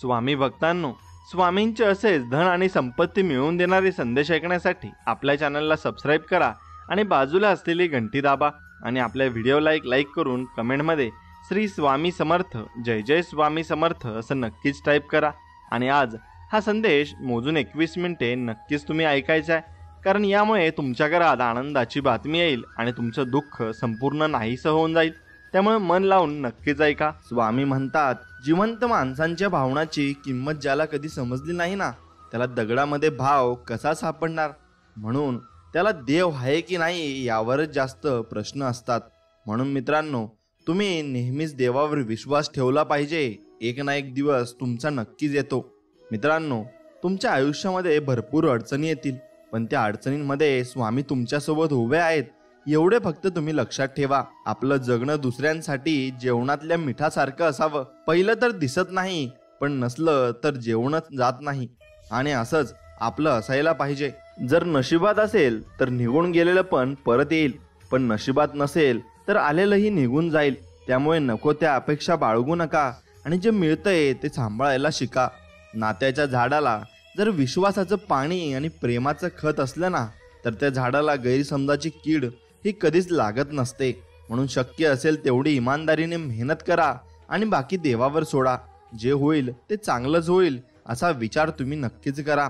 स्वामी भक्तांनो, स्वामींचे असेच धन आणि संपत्ती मिळवून देणारे संदेश ऐकण्यासाठी आपल्या चॅनलला सबस्क्राईब करा आणि बाजूला असलेली घंटी दाबा आणि आपल्या व्हिडिओला एक लाईक करून कमेंटमध्ये श्री स्वामी समर्थ, जय जय स्वामी समर्थ असं नक्कीच टाईप करा। आणि आज हा संदेश मोजून 21 मिनिटे नक्कीच तुम्ही ऐकायचा आहे, कारण यामुळे तुमच्या घरात आनंदाची बातमी येईल आणि तुमचं दुःख संपूर्ण नाहीसं होऊन जाईल। त्यामुळे मन लावून नक्कीच ऐका। स्वामी म्हणतात, जिवंत माणसांच्या भावनाची किंमत ज्याला कधी समजली नाही ना, त्याला दगडामध्ये भाव कसा सापडणार। म्हणून त्याला देव आहे की नाही यावरच जास्त प्रश्न असतात। म्हणून मित्रांनो, तुम्ही नेहमीच देवावर विश्वास ठेवला पाहिजे। एक ना एक दिवस तुमचा नक्कीच येतो। मित्रांनो, तुमच्या आयुष्यामध्ये भरपूर अडचणी येतील, पण त्या अडचणींमध्ये स्वामी तुमच्यासोबत उभे आहेत एवढे फक्त तुम्ही लक्षात ठेवा। आपलं जगणं दुसऱ्यांसाठी जेवणातल्या मिठासारखं असावं। पहिलं तर दिसत नाही, पण नसलं तर जेवणच जात नाही, आणि असंच आपलं असायला पाहिजे। जर नशिबात असेल तर निघून गेलेलं पण परत येईल, पण नशिबात नसेल तर आलेलंही निघून जाईल। त्यामुळे नको त्या अपेक्षा बाळगू नका आणि जे मिळतंय ते सांभाळायला शिका। नात्याच्या झाडाला जर विश्वासाचं पाणी आणि प्रेमाचं खत असलं ना, तर त्या झाडाला गैरसमजाची कीड ही कधीच लागत नसते। म्हणून शक्य असेल तेवढी इमानदारीने मेहनत करा आणि बाकी देवावर सोडा। जे होईल ते चांगलंच होईल असा विचार तुम्ही नक्कीच करा।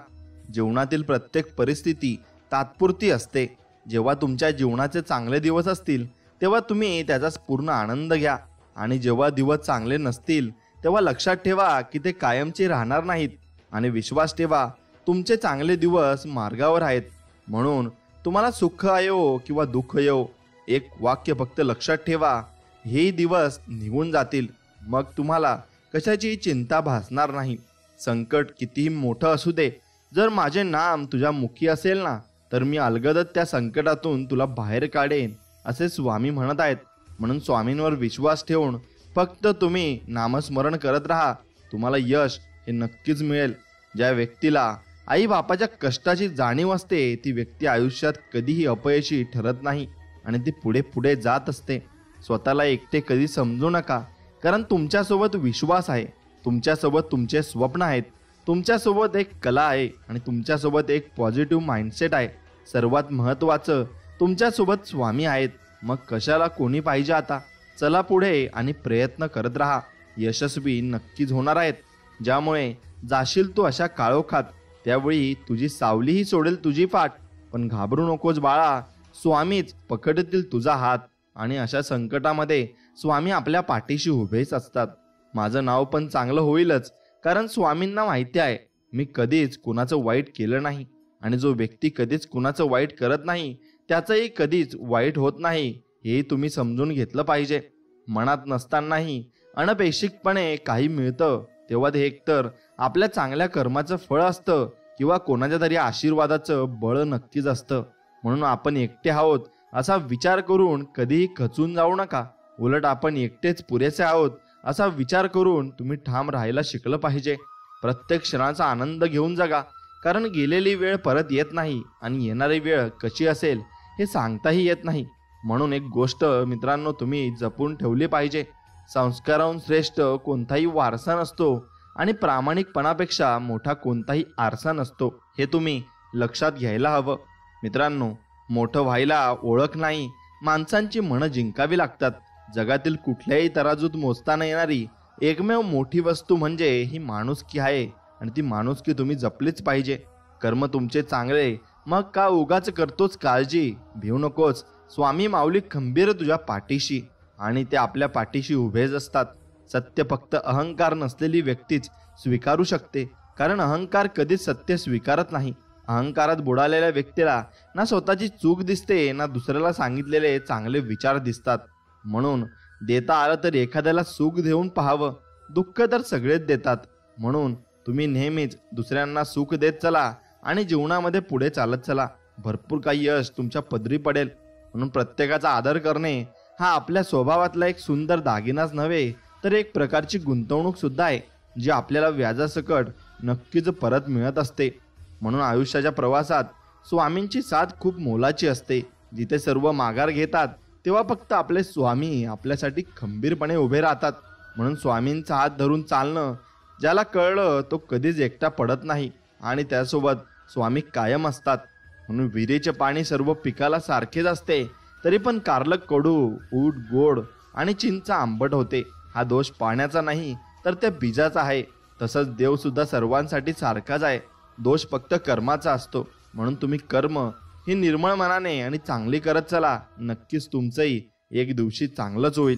जीवनातील प्रत्येक परिस्थिती तात्पुरती असते। जेव्हा तुमच्या जीवनाचे चांगले दिवस असतील तेव्हा तुम्ही त्याचा पूर्ण आनंद घ्या, आणि जेव्हा दिवस चांगले नसतील तेव्हा लक्षात ठेवा की ते कायमचे राहणार नाहीत, आणि विश्वास ठेवा तुमचे चांगले दिवस मार्गावर आहेत। म्हणून तुम्हाला सुख येवो किंवा दुःख येवो, एक वाक्य फक्त लक्षात ठेवा, हे दिवस निघून जातील। मग तुम्हाला कशाची चिंता भासणार नाही। संकट कितीही मोठं असू दे, जर माझे नाम तुझ्या मुखी असेल ना, तर मी अलगदच त्या संकटातून तुला बाहेर काढेन, असे स्वामी म्हणत आहेत। म्हणून स्वामींवर विश्वास ठेवून फक्त तुम्ही नामस्मरण करत राहा, तुम्हाला यश हे नक्कीच मिळेल। ज्या व्यक्तीला आई बापाच्या कष्टाची जाणीव असते ती व्यक्ती आयुष्यात कधीही अपयशी ठरत नाही, आणि ती पुढे पुढे जात असते। स्वतःला एकटे कधी समजू नका, कारण तुमच्यासोबत विश्वास आहे, तुमच्यासोबत तुमचे स्वप्न आहेत, तुमच्यासोबत एक कला आहे, आणि तुमच्यासोबत एक पॉझिटिव्ह माइंडसेट आहे। सर्वात महत्त्वाचं, तुमच्यासोबत स्वामी आहेत। मग कशाला कोणी पाहिजे आता। चला पुढे आणि प्रयत्न करत राहा, यशस्वी नक्कीच होणार आहेत। ज्यामुळे जाशील तू अशा काळोखात, त्यावेळी तुझी सावलीही सोडेल तुझी पाठ, पण घाबरू नकोस बाळा, स्वामीच पकडतील तुझा हात। आणि अशा संकटामध्ये स्वामी आपल्या पाठीशी उभेच असतात। माझं नाव पण चांगलं होईलच, कारण स्वामींना माहिती आहे मी कधीच कुणाचं वाईट केलं नाही, आणि जो व्यक्ती कधीच कुणाचं वाईट करत नाही त्याचंही कधीच वाईट होत नाही, हे तुम्ही समजून घेतलं पाहिजे। मनात नसतानाही अनपेक्षितपणे काही मिळतं तेव्हा ते एकतर आपल्या चांगल्या कर्माचं फळ असतं किंवा कोणाच्या तरी आशीर्वादाचं बळ नक्कीच असतं। म्हणून आपण एकटे आहोत असा विचार करून कधीही खचून जाऊ नका, उलट आपण एकटेच पुरेसे आहोत असा विचार करून तुम्ही ठाम राहायला शिकलं पाहिजे। प्रत्येक क्षणाचा आनंद घेऊन जगा, कारण गेलेली वेळ परत येत नाही, आणि येणारी वेळ कशी असेल हे सांगताही येत नाही। म्हणून एक गोष्ट मित्रांनो तुम्ही जपून ठेवली पाहिजे, संस्काराहून श्रेष्ठ कोणताही वारसा नसतो, आणि प्रामाणिकपणापेक्षा मोठा कोणताही आरसा नसतो, हे तुम्ही लक्षात घ्यायला हवं। मित्रांनो, मोठं व्हायला ओळख नाही, माणसांची मनं जिंकावी लागतात। जगातील कुठल्याही तराजूत मोजता न येणारी एकमेव मोठी वस्तू म्हणजे ही माणुसकी आहे, आणि ती माणुसकी तुम्ही जपलीच पाहिजे। कर्म तुमचे चांगले, मग का उगाच करतोच काळजी, भिवू नकोस, स्वामी माऊली खंबीर तुझ्या पाठीशी, आणि ते आपल्या पाठीशी उभेच असतात। सत्य फक्त अहंकार नसलेली व्यक्तीच स्वीकारू शकते, कारण अहंकार कधीच सत्य स्वीकारत नाही। अहंकारात बुडालेल्या व्यक्तीला ना स्वतःची चूक दिसते, ना दुसऱ्याला सांगितलेले चांगले विचार दिसतात। म्हणून देता आलं तर एखाद्याला सुख देऊन पाहावं, दुःख तर सगळेच देतात। म्हणून तुम्ही नेहमीच दुसऱ्यांना सुख देत चला आणि जीवनामध्ये पुढे चालत चला, भरपूर काही यश तुमच्या पदरी पडेल। म्हणून प्रत्येकाचा आदर करणे हा आपल्या स्वभावातला एक सुंदर दागिनाच नव्हे, तर एक प्रकारची गुंतवणूक सुद्धा आहे, जी आपल्याला व्याजासकट नक्कीच परत मिळत असते। म्हणून आयुष्याच्या प्रवासात स्वामींची साथ खूप मोलाची असते। जिथे सर्व माघार घेतात तेव्हा फक्त आपले स्वामी आपल्यासाठी खंबीरपणे उभे राहतात। म्हणून स्वामींचा हात धरून चालणं ज्याला कळलं तो कधीच एकटा पडत नाही आणि त्यासोबत स्वामी कायम असतात. म्हणून विहिरीचे पाणी सर्व पिकाला सारखेच असते, तरी पण कारलं कडू, ऊट गोड आणि चिंच आंबट होते. हा दोष पाण्याचा नाही तर त्या बीजाचा आहे. तसंच देव सुद्धा सर्वांसाठी सारखाच आहे. दोष फक्त कर्माचा असतो. म्हणून तुम्ही कर्म ही निर्मळ मनाने आणि चांगली करत चला. नक्कीच तुमचंही एक दिवशी चांगलंच होईल.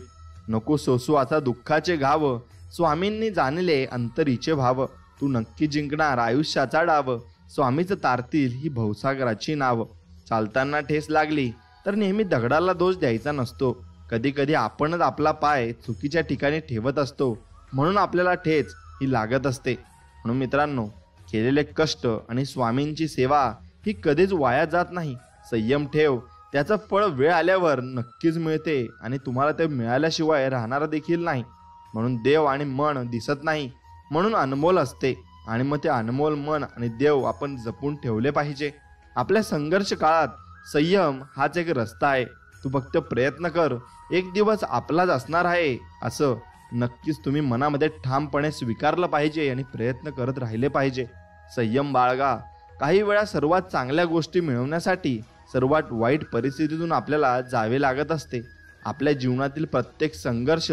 नको सोसू आता दुःखाचे घाव, स्वामींनी जाणले अंतरीचे भाव. तू नक्की जिंकणार आयुष्याचा डाव, स्वामीच तारतील ही भवसागराची नाव. चालताना ठेस लागली तर नेहमी दगडाला दोष द्यायचा नसतो. कधी कधी आपणच आपला पाय चुकीच्या ठिकाणी ठेवत असतो, म्हणून आपल्याला ठेच ही लागत असते. म्हणून मित्रांनो, केलेले कष्ट आणि स्वामींची सेवा ही कधीच वाया जात नाही. संयम ठेव, त्याचं फळ वेळ आल्यावर नक्कीच मिळते आणि तुम्हाला ते मिळाल्याशिवाय राहणार देखील नाही. म्हणून देव आणि मन दिसत नाही म्हणून अनमोल असते, आणि मग ते अनमोल मन आणि देव आपण जपून ठेवले पाहिजे. आपल्या संघर्ष काळात संयम हाच एक रस्ता आहे. तू फक्त प्रयत्न कर, एक दिवस आपलाच असणार आहे असं नक्कीच तुम्ही मनामध्ये ठामपणे स्वीकारलं पाहिजे आणि प्रयत्न करत राहिले पाहिजे. संयम बाळगा. काही वेळा सर्वात चांगल्या गोष्टी मिळवण्यासाठी सर्वात वाईट परिस्थितीतून आपल्याला जावे लागत असते. आपल्या जीवनातील प्रत्येक संघर्ष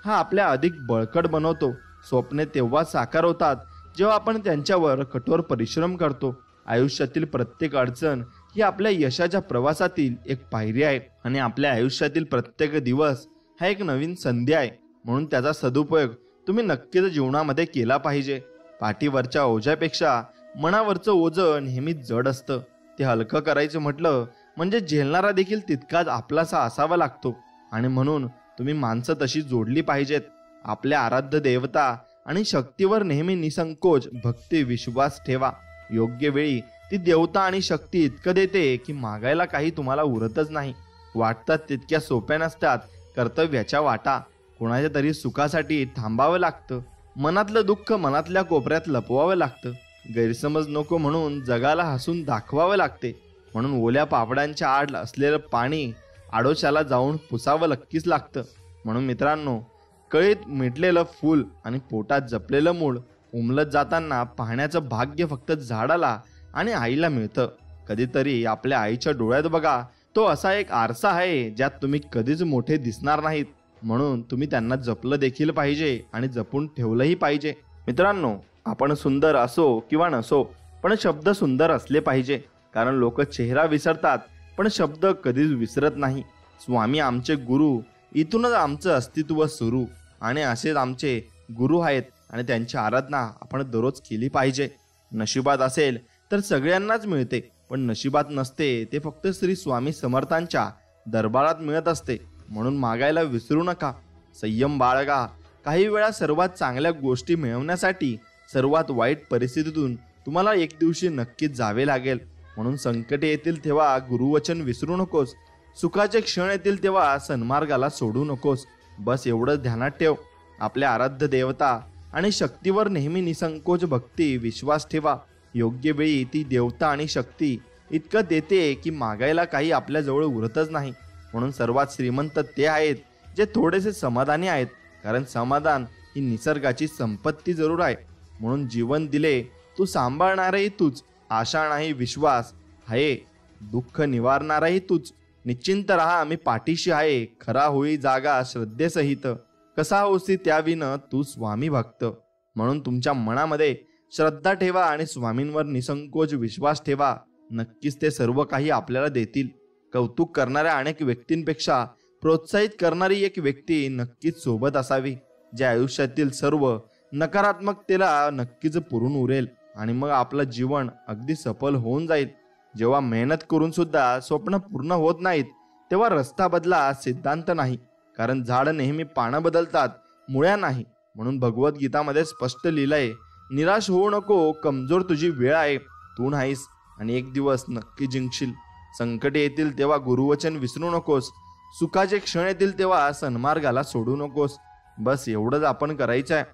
हा आपल्या अधिक बळकट बनवतो. स्वप्ने तेव्हा साकार होतात जेव्हा आपण त्यांच्यावर कठोर परिश्रम करतो. आयुष्यातील प्रत्येक अडचण ही आपल्या यशाच्या प्रवासातील एक पायरी आहे आणि आपल्या आयुष्यातील प्रत्येक दिवस हा एक नवीन संधी आहे. म्हणून त्याचा सदुपयोग तुम्ही नक्कीच जीवनामध्ये केला पाहिजे. पाठीवरच्या ओझ्यापेक्षा मनावरचं ओझं नेहमीच जड असतं. ते हलकं करायचं म्हटलं म्हणजे झेलणारा देखील तितकाच आपलासा असावा लागतो. आणि म्हणून तुम्ही माणसं तशी जोडली पाहिजेत. आपल्या आराध्य देवता आणि शक्तीवर नेहमी निसंकोच भक्ती विश्वास ठेवा. योग्य वेळी ती देवता आणि शक्ती इतकं देते की मागायला काही तुम्हाला उरतच नाही. वाटतात तितक्या सोप्या नसतात कर्तव्याच्या वाटा. कोणाच्या तरी सुखासाठी थांबावं लागतं. मनातलं दुःख मनातल्या कोपऱ्यात लपवावं लागतं. गैरसमज नको म्हणून जगाला हसून दाखवावं लागते. म्हणून ओल्या पापडांच्या आड असलेलं पाणी आडोशाला जाऊन पुसावं नक्कीच लागतं. म्हणून मित्रांनो, कळीत मिटलेलं फूल आणि पोटात जपलेलं मूळ उमलत जाताना पाहण्याचं भाग्य फक्त झाडाला आणि आईला मिळतं. कधीतरी आपल्या आईच्या डोळ्यात बघा. तो असा एक आरसा आहे ज्यात तुम्ही कधीच मोठे दिसणार नाहीत. म्हणून तुम्ही त्यांना जपलं देखील पाहिजे आणि जपून ठेवलंही पाहिजे. मित्रांनो, आपण सुंदर असो किंवा नसो, पण शब्द सुंदर असले पाहिजे. कारण लोक चेहरा विसरतात पण शब्द कधीच विसरत नाही. स्वामी आमचे गुरु, इथूनच आमचं अस्तित्व सुरू. आणि असेच आमचे गुरु आहेत आणि त्यांची आराधना आपण दररोज केली पाहिजे. नशिबात असेल तर सगळ्यांनाच मिळते, पण नशिबात नसते ते फक्त श्री स्वामी समर्थांच्या दरबारात मिळत असते. म्हणून मागायला विसरू नका. संयम बाळगा. काही वेळा सर्वात चांगल्या गोष्टी मिळवण्यासाठी सर्वात वाईट परिस्थितीतून तुम्हाला एक दिवशी नक्कीच जावे लागेल. म्हणून संकटे येतील तेव्हा गुरुवचन विसरू नकोस. सुखाचे क्षण येतील तेव्हा सन्मार्गाला सोडू नकोस. बस एवढंच ध्यानात ठेव. आपल्या आराध्य देवता आणि शक्तीवर नेहमी निसंकोच भक्ती विश्वास ठेवा. योग्य वेळी ती देवता आणि शक्ती इतकं देते की मागायला काही आपल्याजवळ उरतच नाही. म्हणून सर्वात श्रीमंत ते आहेत जे थोडेसे समाधानी आहेत. कारण समाधान ही निसर्गाची संपत्ती जरूर आहे. म्हणून जीवन दिले तू सांभाळणारही तूच. आशा नाही विश्वास आहे. दुःख निवारणारही तूच. निश्चिंत राहा, मी पाठीशी आहे. खरा होई जागा श्रद्धेसहित. कसा होसी त्याविन तू स्वामी भक्त. म्हणून तुमच्या मनामध्ये श्रद्धा ठेवा आणि स्वामींवर निसंकोच विश्वास ठेवा. नक्कीच ते सर्व काही आपल्याला देतील. कौतुक करणाऱ्या अनेक व्यक्तींपेक्षा प्रोत्साहित करणारी एक व्यक्ती नक्कीच सोबत असावी. ज्या आयुष्यातील सर्व नकारात्मकतेला नक्कीच पुरून उरेल आणि मग आपलं जीवन अगदी सफल होऊन जाईल. जेव्हा मेहनत करून सुद्धा स्वप्न पूर्ण होत नाहीत तेव्हा रस्ता बदला, सिद्धांत नाही. कारण झाड नेहमी पानं बदलतात, मुळ्या नाही. म्हणून भगवद्गीतामध्ये स्पष्ट लिहिलंय, निराश होऊ नको, कमजोर तुझी वेळ आहे. तू नाहीस आणि एक दिवस नक्की जिंकशील. संकटे येतील तेव्हा गुरुवचन विसरू नकोस. सुखाचे क्षण येतील तेव्हा सन्मार्गाला सोडू नकोस. बस एवढंच आपण करायचं आहे.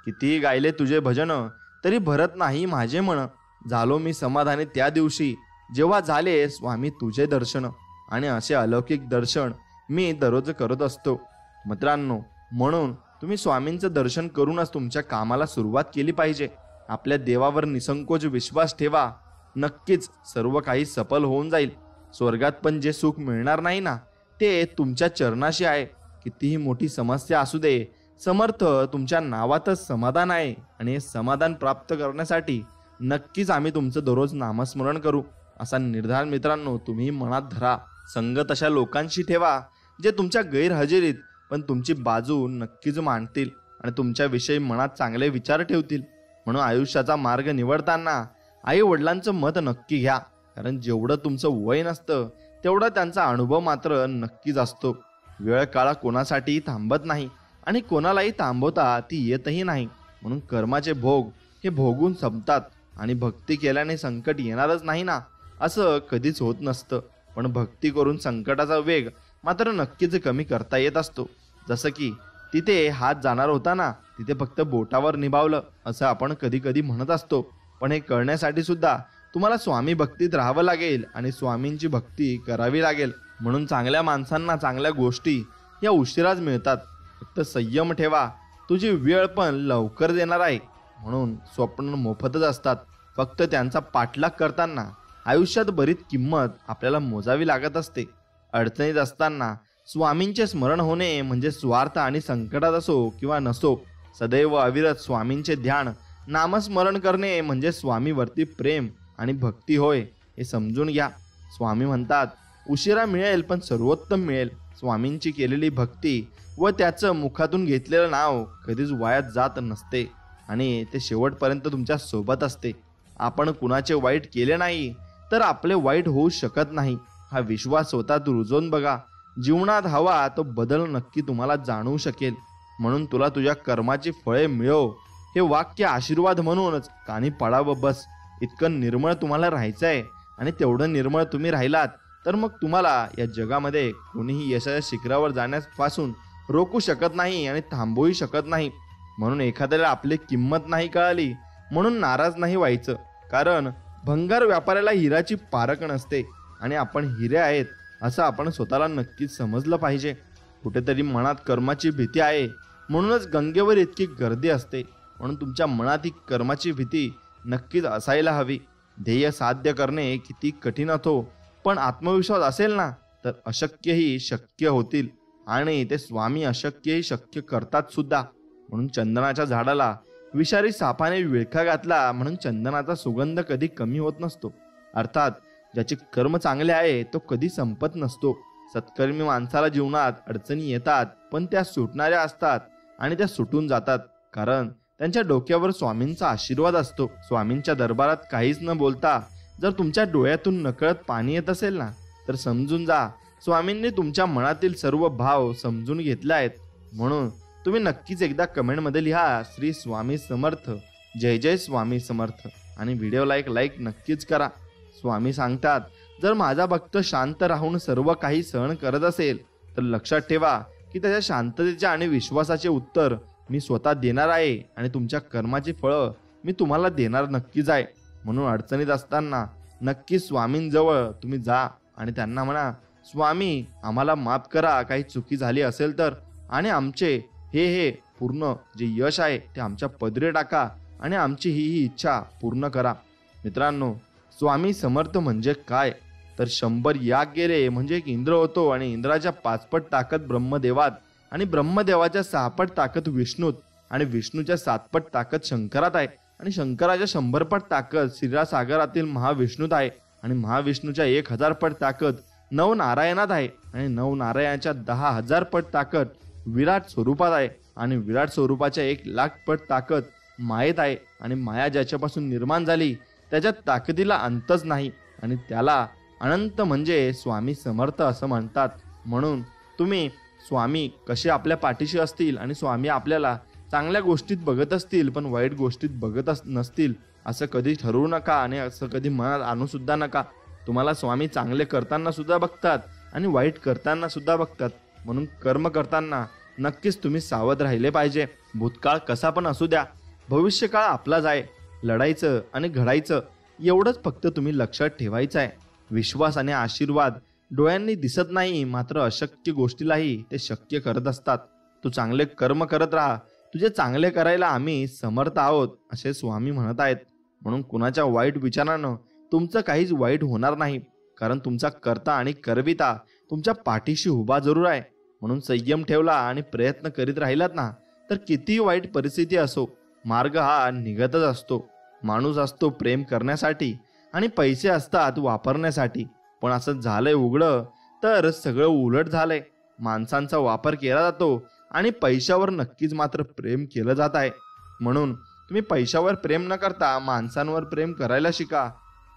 कितीही गायले तुझे भजन तरी भरत नाही माझे मन. झालो मी समाधानी त्या दिवशी जेव्हा झाले स्वामी तुझे दर्शन. आणि असे अलौकिक दर्शन मी दररोज करत असतो. मित्रांनो, म्हणून तुम्ही स्वामींचं दर्शन करूनच तुमच्या कामाला सुरुवात केली पाहिजे. आपल्या देवावर निसंकोच विश्वास ठेवा. नक्कीच सर्व काही सफल होऊन जाईल. स्वर्गात पण जे सुख मिळणार नाही ना, ते तुमच्या चरणाशी आहे. कितीही मोठी समस्या असू दे, समर्थ तुमच्या नावातच समाधान आहे. आणि हे समाधान प्राप्त करण्यासाठी नक्कीच आम्ही तुमचं दररोज नामस्मरण करू, असा निर्धार मित्रांनो तुम्ही मनात धरा. संगत अशा लोकांशी ठेवा जे तुमच्या गैरहजेरीत पण तुमची बाजू नक्कीच मांडतील आणि तुमच्याविषयी मनात चांगले विचार ठेवतील. म्हणून आयुष्याचा मार्ग निवडताना आई वडिलांचं मत नक्की घ्या. कारण जेवढं तुमचं वय नसतं तेवढा त्यांचा अनुभव मात्र नक्कीच असतो. वेळ काळ कोणासाठीही थांबत नाही आणि कोणालाही थांबवता ती येतही नाही. म्हणून कर्माचे भोग हे भोगून संपतात आणि भक्ती केल्याने संकट येणारच नाही ना, असं कधीच होत नसतं. पण भक्ती करून संकटाचा वेग मात्र नक्कीच कमी करता येत असतो. जसं की तिथे हात जाणार होता ना, तिथे फक्त बोटावर निभावलं असं आपण कधी कधी म्हणत असतो. पण हे करण्यासाठी सुद्धा तुम्हाला स्वामी भक्तीत राहावं लागेल आणि स्वामींची भक्ती करावी लागेल. म्हणून चांगल्या माणसांना चांगल्या गोष्टी या उशिराच मिळतात. फक्त संयम ठेवा, तुझी वेळ पण लवकर देणार आहे. म्हणून स्वप्न मोफतच असतात. फक्त त्यांचा पाठलाग करताना आयुष्यात बरीच किंमत आपल्याला मोजावी लागत असते. अडचणीत असताना स्वामींचे स्मरण होणे म्हणजे स्वार्थ आणि संकटात असो किंवा नसो सदैव अविरत स्वामींचे ध्यान नामस्मरण करणे म्हणजे स्वामीवरती प्रेम आणि भक्ती होय, हे समजून घ्या. स्वामी म्हणतात उशिरा मिळेल पण सर्वोत्तम मिळेल. स्वामींची केलेली भक्ती व त्याचं मुखातून घेतलेलं नाव कधीच वायात जात नसते आणि ते शेवटपर्यंत तुमच्या सोबत असते. आपण कुणाचे वाईट केले नाही तर आपले वाईट होऊ शकत नाही, हा विश्वास स्वतःत रुजवून बघा. जीवनात हवा तो बदल नक्की तुम्हाला जाणवू शकेल. म्हणून तुला तुझ्या कर्माची फळे मिळो हे वाक्य आशीर्वाद म्हणूनच कानी पडावं बस. इतकं निर्मळ तुम्हाला राहायचं आहे आणि तेवढं निर्मळ तुम्ही राहिलात तर मग तुम्हाला या जगामध्ये कोणीही यशाच्या शिखरावर जाण्यापासून रोखू शकत नाही आणि थांबवूही शकत नाही. म्हणून एखाद्याला आपली किंमत नाही कळाली म्हणून नाराज नाही व्हायचं. कारण भंगार व्यापाऱ्याला हिराची पारख नसते आणि आपण हिरे आहेत असं आपण स्वतःला नक्कीच समजलं पाहिजे. कुठेतरी मनात कर्माची भीती आहे म्हणूनच गंगेवर इतकी गर्दी असते. म्हणून तुमच्या मनात ही कर्माची भीती नक्कीच असायला हवी. ध्येय साध्य करणे किती कठीण असो पण आत्मविश्वास असेल ना तर अशक्यही शक्य होतील आणि ते स्वामी अशक्यही शक्य करतात सुद्धा. म्हणून चंदनाच्या झाडाला विषारी सापाने विळखा घातला म्हणून चंदनाचा सुगंध कधी कमी होत नसतो. अर्थात ज्याचे कर्म चांगले आहे तो कधी संपत नसतो. सत्कर्मी माणसाला जीवनात अडचणी येतात पण त्या सुटणाऱ्या असतात आणि त्या सुटून जातात. कारण त्यांच्या डोक्यावर स्वामींचा आशीर्वाद असतो. स्वामींच्या दरबारात काहीच न बोलता जर तुमच्या डोळ्यातून नकळत पाणी येत असेल ना तर समजून जा स्वामींनी तुमच्या मनातील सर्व भाव समजून घेतले आहेत. म्हणून तुम्ही नक्कीच एकदा कमेंटमध्ये लिहा श्री स्वामी समर्थ, जय जय स्वामी समर्थ आणि व्हिडिओला एक लाईक नक्कीच करा. स्वामी सांगतात जर माझा भक्त शांत राहून सर्व काही सहन करत असेल तर लक्षात ठेवा की त्याच्या शांततेचे आणि विश्वासाचे उत्तर मी स्वतः देणार आहे आणि तुमच्या कर्माची फळं मी तुम्हाला देणार नक्कीच आहे. म्हणून अडचणीत असताना नक्की स्वामींजवळ तुम्ही जा आणि त्यांना म्हणा स्वामी आम्हाला माफ करा काही चुकी झाली असेल तर आणि आमचे हे पूर्ण जे यश आहे ते आमच्या पदरी टाका आणि आमची ही इच्छा पूर्ण करा. मित्रांनो स्वामी समर्थ म्हणजे काय तर 100 याग गेले म्हणजे एक इंद्र होतो आणि इंद्राच्या 5 पट ताकद ब्रह्मदेवात आणि ब्रह्मदेवाच्या 6 पट ताकद विष्णूत आणि विष्णूच्या 7 पट ताकद शंकरात आहे आणि शंकराच्या 100 पट ताकद क्षीरसागरातील महाविष्णूत आहे आणि महाविष्णूच्या 1000 पट ताकद नवनारायणात आहे आणि नवनारायणाच्या 10,000 पट ताकद विराट स्वरूपात आहे आणि विराट स्वरूपाच्या 1,00,000 पट ताकद मायेत आहे आणि माया ज्याच्यापासून निर्माण झाली त्याच्या ताकदीला अंतच नाही आणि त्याला अनंत म्हणजे स्वामी समर्थ असं म्हणतात. म्हणून तुम्ही स्वामी कसे आपल्या पाठीशी असतील आणि स्वामी आपल्याला चांगल्या गोष्टीत बघत असतील पण वाईट गोष्टीत बघत नसतील असं कधी ठरवू नका आणि असं कधी मनात आणू सुद्धा नका. तुम्हाला स्वामी चांगले करताना सुद्धा बघतात आणि वाईट करताना सुद्धा बघतात. म्हणून कर्म करताना नक्कीच तुम्ही सावध राहिले पाहिजे. भूतकाळ कसा पण असू द्या, भविष्यकाळ आपलाच आहे. लढायचं आणि घडायचं एवढंच फक्त तुम्ही लक्षात ठेवायचं आहे. विश्वास आणि आशीर्वाद डोळ्यांनी दिसत नाही मात्र अशक्य गोष्टीलाही ते शक्य करत असतात. तू चांगले कर्म करत राहा, तुझे चांगले करायला आम्ही समर्थ आहोत असे स्वामी म्हणत आहेत. म्हणून कुणाच्या वाईट विचारानं तुमचं काहीच वाईट होणार नाही, कारण तुमचा कर्ता आणि करविता तुमच्या पाठीशी उभा जरूर आहे. म्हणून संयम ठेवला आणि प्रयत्न करीत राहिलात ना, तर कितीही वाईट परिस्थिती असो, मार्ग हा निघतच असतो. माणूस असतो प्रेम करण्यासाठी आणि पैसे असतात वापरण्यासाठी. पण असं झालंय उघडं तर सगळं उलट झालंय. माणसांचा वापर केला जातो आणि पैशावर नक्कीच मात्र प्रेम केलं जात आहे. म्हणून तुम्ही पैशावर प्रेम न करता माणसांवर प्रेम करायला शिका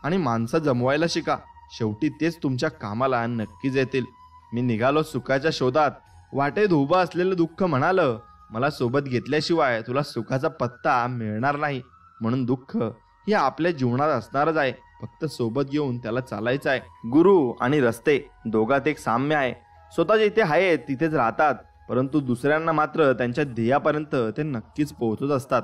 आणि माणसं जमवायला शिका. शेवटी तेच तुमच्या कामाला नक्कीच येतील. मी निघालो सुखाच्या शोधात, वाटेत उभं असलेलं दुःख म्हणालं, मला सोबत घेतल्याशिवाय तुला सुखाचा पत्ता मिळणार नाही. म्हणून दुःख हे आपल्या जीवनात असणारच आहे, फक्त सोबत घेऊन त्याला चालायचं आहे. गुरु आणि रस्ते दोघात एक साम्य आहे. स्वतः जिथे आहेत तिथेच राहतात, परंतु दुसऱ्यांना मात्र त्यांच्या ध्येयापर्यंत ते नक्कीच पोहोचत असतात.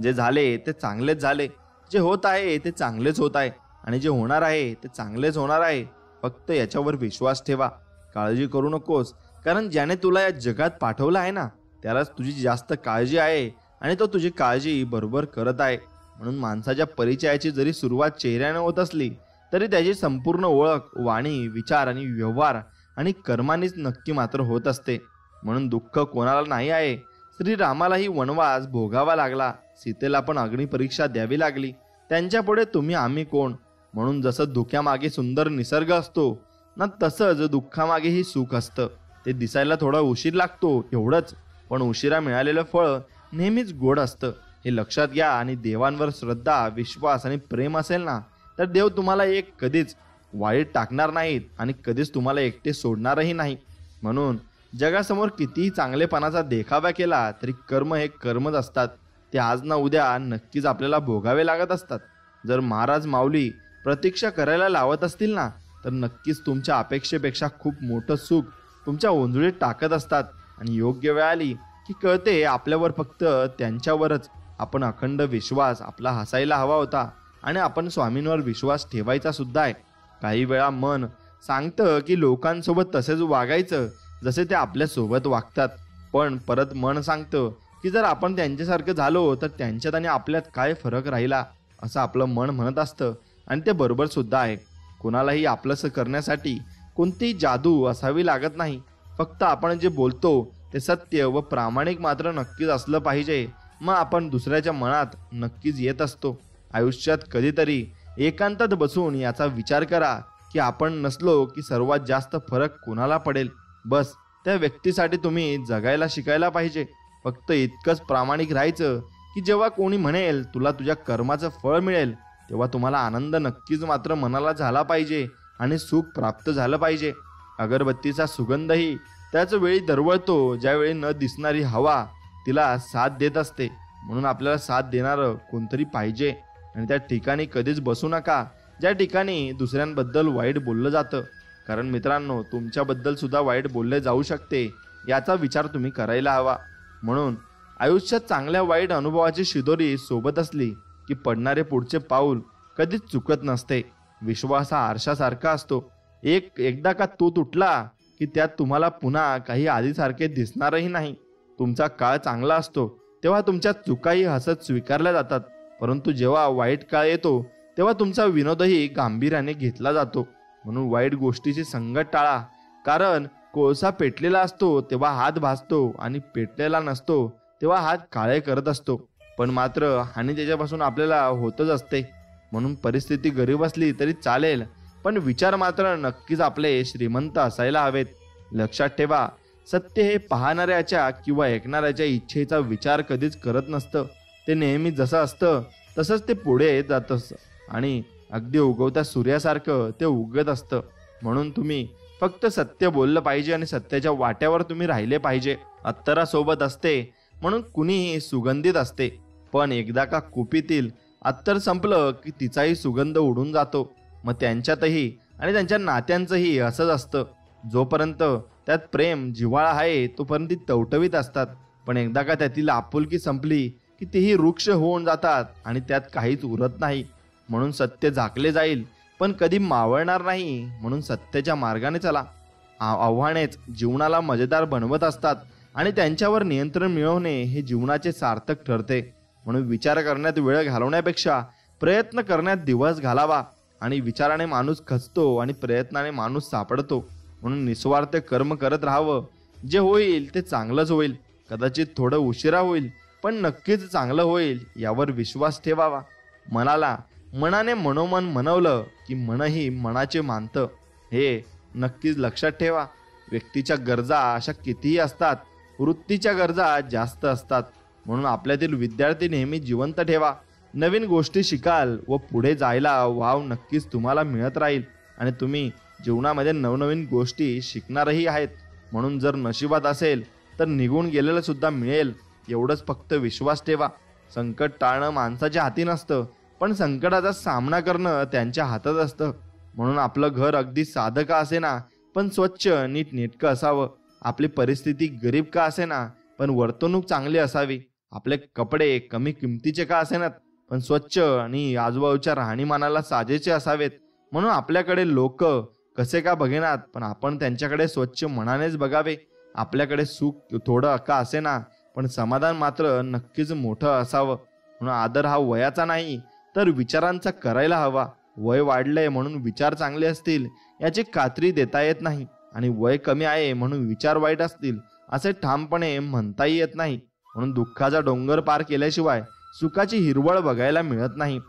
जे झाले ते चांगलेच झाले, जे होत आहे ते चांगलेच होत आहे आणि जे होणार आहे ते चांगलेच होणार आहे. फक्त याच्यावर विश्वास ठेवा. काळजी करू नकोस, कारण ज्याने तुला या जगात पाठवलं आहे ना, त्यालाच तुझी जास्त काळजी आहे आणि तो तुझी काळजी बरोबर करत आहे. म्हणून माणसाच्या परिचयाची जरी सुरुवात चेहऱ्याने होत असली तरी त्याची संपूर्ण ओळख वाणी, विचार आणि व्यवहार आणि कर्मांनीच नक्की मात्र होत असते. म्हणून दुःख कोणाला नाही आहे. श्रीरामालाही वनवास भोगावा लागला, सीतेला पण अग्निपरीक्षा द्यावी लागली. त्यांच्यापुढे तुम्ही आम्ही कोण? म्हणून जसं धुक्यामागे सुंदर निसर्ग असतो ना, तसंच दुःखामागेही सुख असतं. ते दिसायला थोडा उशीर लागतो एवढंच, पण उशिरा मिळालेलं फळ नेहमीच गोड असतं. हे लक्षात घ्या. आणि देवांवर श्रद्धा, विश्वास आणि प्रेम असेल ना, तर देव तुम्हाला कधीच वाईट टाकणार नाहीत आणि कधीच तुम्हाला एकटे सोडणारही नाही. म्हणून जगासमोर कितीही चांगलेपणाचा देखावा केला तरी कर्म हे कर्मच असतात. ते आज ना उद्या नक्कीच आपल्याला भोगावे लागत असतात. जर महाराज माऊली प्रतीक्षा करायला लावत असतील ना, तर नक्कीच तुमच्या अपेक्षेपेक्षा खूप मोठं सुख तुमच्या ओंजळीत टाकत असतात. आणि योग्य वेळ आली की कळते आपल्यावर फक्त त्यांच्यावरच आपण अखंड विश्वास आपला हसायला हवा होता आणि आपण स्वामींवर विश्वास ठेवायचा सुद्धा आहे. काही वेळा मन सांगतं की लोकांसोबत तसेच वागायचं जसे ते आपल्यासोबत वागतात, पण परत मन सांगतं की जर आपण त्यांच्यासारखं झालो तर त्यांच्यात आणि आपल्यात काय फरक राहिला, असं आपलं मन म्हणत असतं. आणि ते बरोबर सुद्धा आहे. कोणालाही आपलंसं करण्यासाठी कोणतीही जादू असावी लागत नाही. फक्त आपण जे बोलतो ते सत्य व प्रामाणिक मात्र नक्कीच असलं पाहिजे. मग आपण दुसऱ्याच्या मनात नक्कीच येत असतो. आयुष्यात कधीतरी एकांतात बसून याचा विचार करा की आपण नसलो की सर्वात जास्त फरक कोणाला पडेल. बस त्या व्यक्तीसाठी तुम्ही जगायला शिकायला पाहिजे. फक्त इतकंच प्रामाणिक राहायचं की जेव्हा कोणी म्हणेल तुला तुझ्या कर्माचं फळ मिळेल, तेव्हा तुम्हाला आनंद नक्कीच मात्र मनाला झाला पाहिजे आणि सुख प्राप्त झालं पाहिजे. अगरबत्तीचा सुगंधही त्याच वेळी दरवळतो ज्यावेळी न दिसणारी हवा तिला साथ देत असते. म्हणून आपल्याला साथ देणारं कोणतरी पाहिजे आणि त्या ठिकाणी कधीच बसू नका ज्या ठिकाणी दुसऱ्यांबद्दल वाईट बोललं जातं. कारण मित्रांनो, तुमच्याबद्दल सुद्धा वाईट बोलले जाऊ शकते, याचा विचार तुम्ही करायला हवा. म्हणून आयुष्यात चांगल्या वाईट अनुभवाची शिदोरी सोबत असली की पडणारे पुढचे पाऊल कधीच चुकत नसते. विश्वास हा आरशासारखा असतो. एकदा का तो तुटला की त्यात तुम्हाला पुन्हा काही आधीसारखे दिसणारही नाही. तुमचा काळ चांगला असतो तेव्हा तुमच्या चुकाही हसत स्वीकारल्या जातात, परंतु जेव्हा वाईट काळ येतो तेव्हा तुमचा विनोदही गांभीर्याने घेतला जातो. म्हणून वाईट गोष्टीची संगत टाळा. कारण कोळसा पेटलेला असतो तेव्हा हात भाजतो आणि पेटलेला नसतो तेव्हा हात काळे करत असतो. पण मात्र हानी त्याच्यापासून आपल्याला होतच असते. म्हणून परिस्थिती गरीब असली तरी चालेल, पण विचार मात्र नक्कीच आपले श्रीमंत असायला हवेत. लक्षात ठेवा, सत्य हे पाहणाऱ्याच्या किंवा ऐकणाऱ्याच्या इच्छेचा विचार कधीच करत नसतं. ते नेहमी जसं असतं तसंच ते पुढे जात असतं आणि अगदी उगवत्या सूर्यासारखं ते उगत असतं. म्हणून तुम्ही फक्त सत्य बोललं पाहिजे आणि सत्याच्या वाट्यावर तुम्ही राहिले पाहिजे. अत्तरासोबत असते म्हणून कुणीही सुगंधित असते, पण एकदा का कुपीतील अत्तर संपलं की तिचाही सुगंध उडून जातो. मग त्यांच्यातही आणि त्यांच्या नात्यांचंही असंच असतं. जोपर्यंत त्यात प्रेम जिव्हाळा आहे तोपर्यंत ती टवटवीत असतात, पण एकदा का त्यातील आपुलकी संपली की तेही वृक्ष होऊन जातात आणि त्यात काहीच उरत नाही. म्हणून सत्य झाकले जाईल पण कधी मावळणार नाही. म्हणून सत्याच्या मार्गाने चला. आव्हानेच जीवनाला मजेदार बनवत असतात. आणि त्यांच्यावर नियंत्रण मिळवणे हे जीवनाचे सार्थक ठरते. म्हणून विचार करण्यात वेळ घालवण्यापेक्षा प्रयत्न करण्यात दिवस घालावा. आणि विचाराने माणूस खचतो आणि प्रयत्नाने माणूस सापडतो. म्हणून निस्वार्थ कर्म करत राहावं. जे होईल ते चांगलंच होईल. कदाचित थोडं उशिरा होईल, पण नक्कीच चांगलं होईल यावर विश्वास ठेवावा. मनाने मनोमन मनवलं की मनही मनाचे मानतं. हे नक्कीच लक्षात ठेवा. व्यक्तीच्या गरजा अशा कितीही असतात, वृत्तीच्या गरजा जास्त असतात. म्हणून आपल्यातील विद्यार्थी नेहमी जिवंत ठेवा. नवीन गोष्टी शिकाल व पुढे जायला वाव नक्कीच तुम्हाला मिळत राहील. आणि तुम्ही जीवनामध्ये नवनवीन गोष्टी शिकणारही आहेत. म्हणून जर नशिबात असेल तर निघून गेलेलं सुद्धा मिळेल, एवढंच फक्त विश्वास ठेवा. संकट टाळणं माणसाच्या हाती नसतं, पण संकटाचा सामना करणं त्यांच्या हातात असतं. म्हणून आपलं घर अगदी साधं का असेना, पण स्वच्छ नीटनेटकं असावं. आपली परिस्थिती गरीब का असेना, पण वर्तणूक चांगली असावी. आपले कपडे कमी किमतीचे का असेनात, पण स्वच्छ आणि आजूबाजूच्या राहणीमानाला साजेचे असावेत. म्हणून आपल्याकडे लोक कसे का बघेनात, पण आपण त्यांच्याकडे स्वच्छ मनानेच बघावे. आपल्याकडे सुख थोडं का असेना, पण समाधान मात्र नक्कीच मोठं असावं. म्हणून आदर हा वयाचा नाही, तर विचारांचा करायला हवा. वय वाढलंय म्हणून विचार चांगले असतील याची खात्री देता येत नाही. आणि वय कमी आहे म्हणून विचार वाईट असतील असे ठामपणे म्हणताही येत नाही. म्हणून दुःखाचा डोंगर पार केल्याशिवाय सुखाची हिरवळ बघायला मिळत नाही.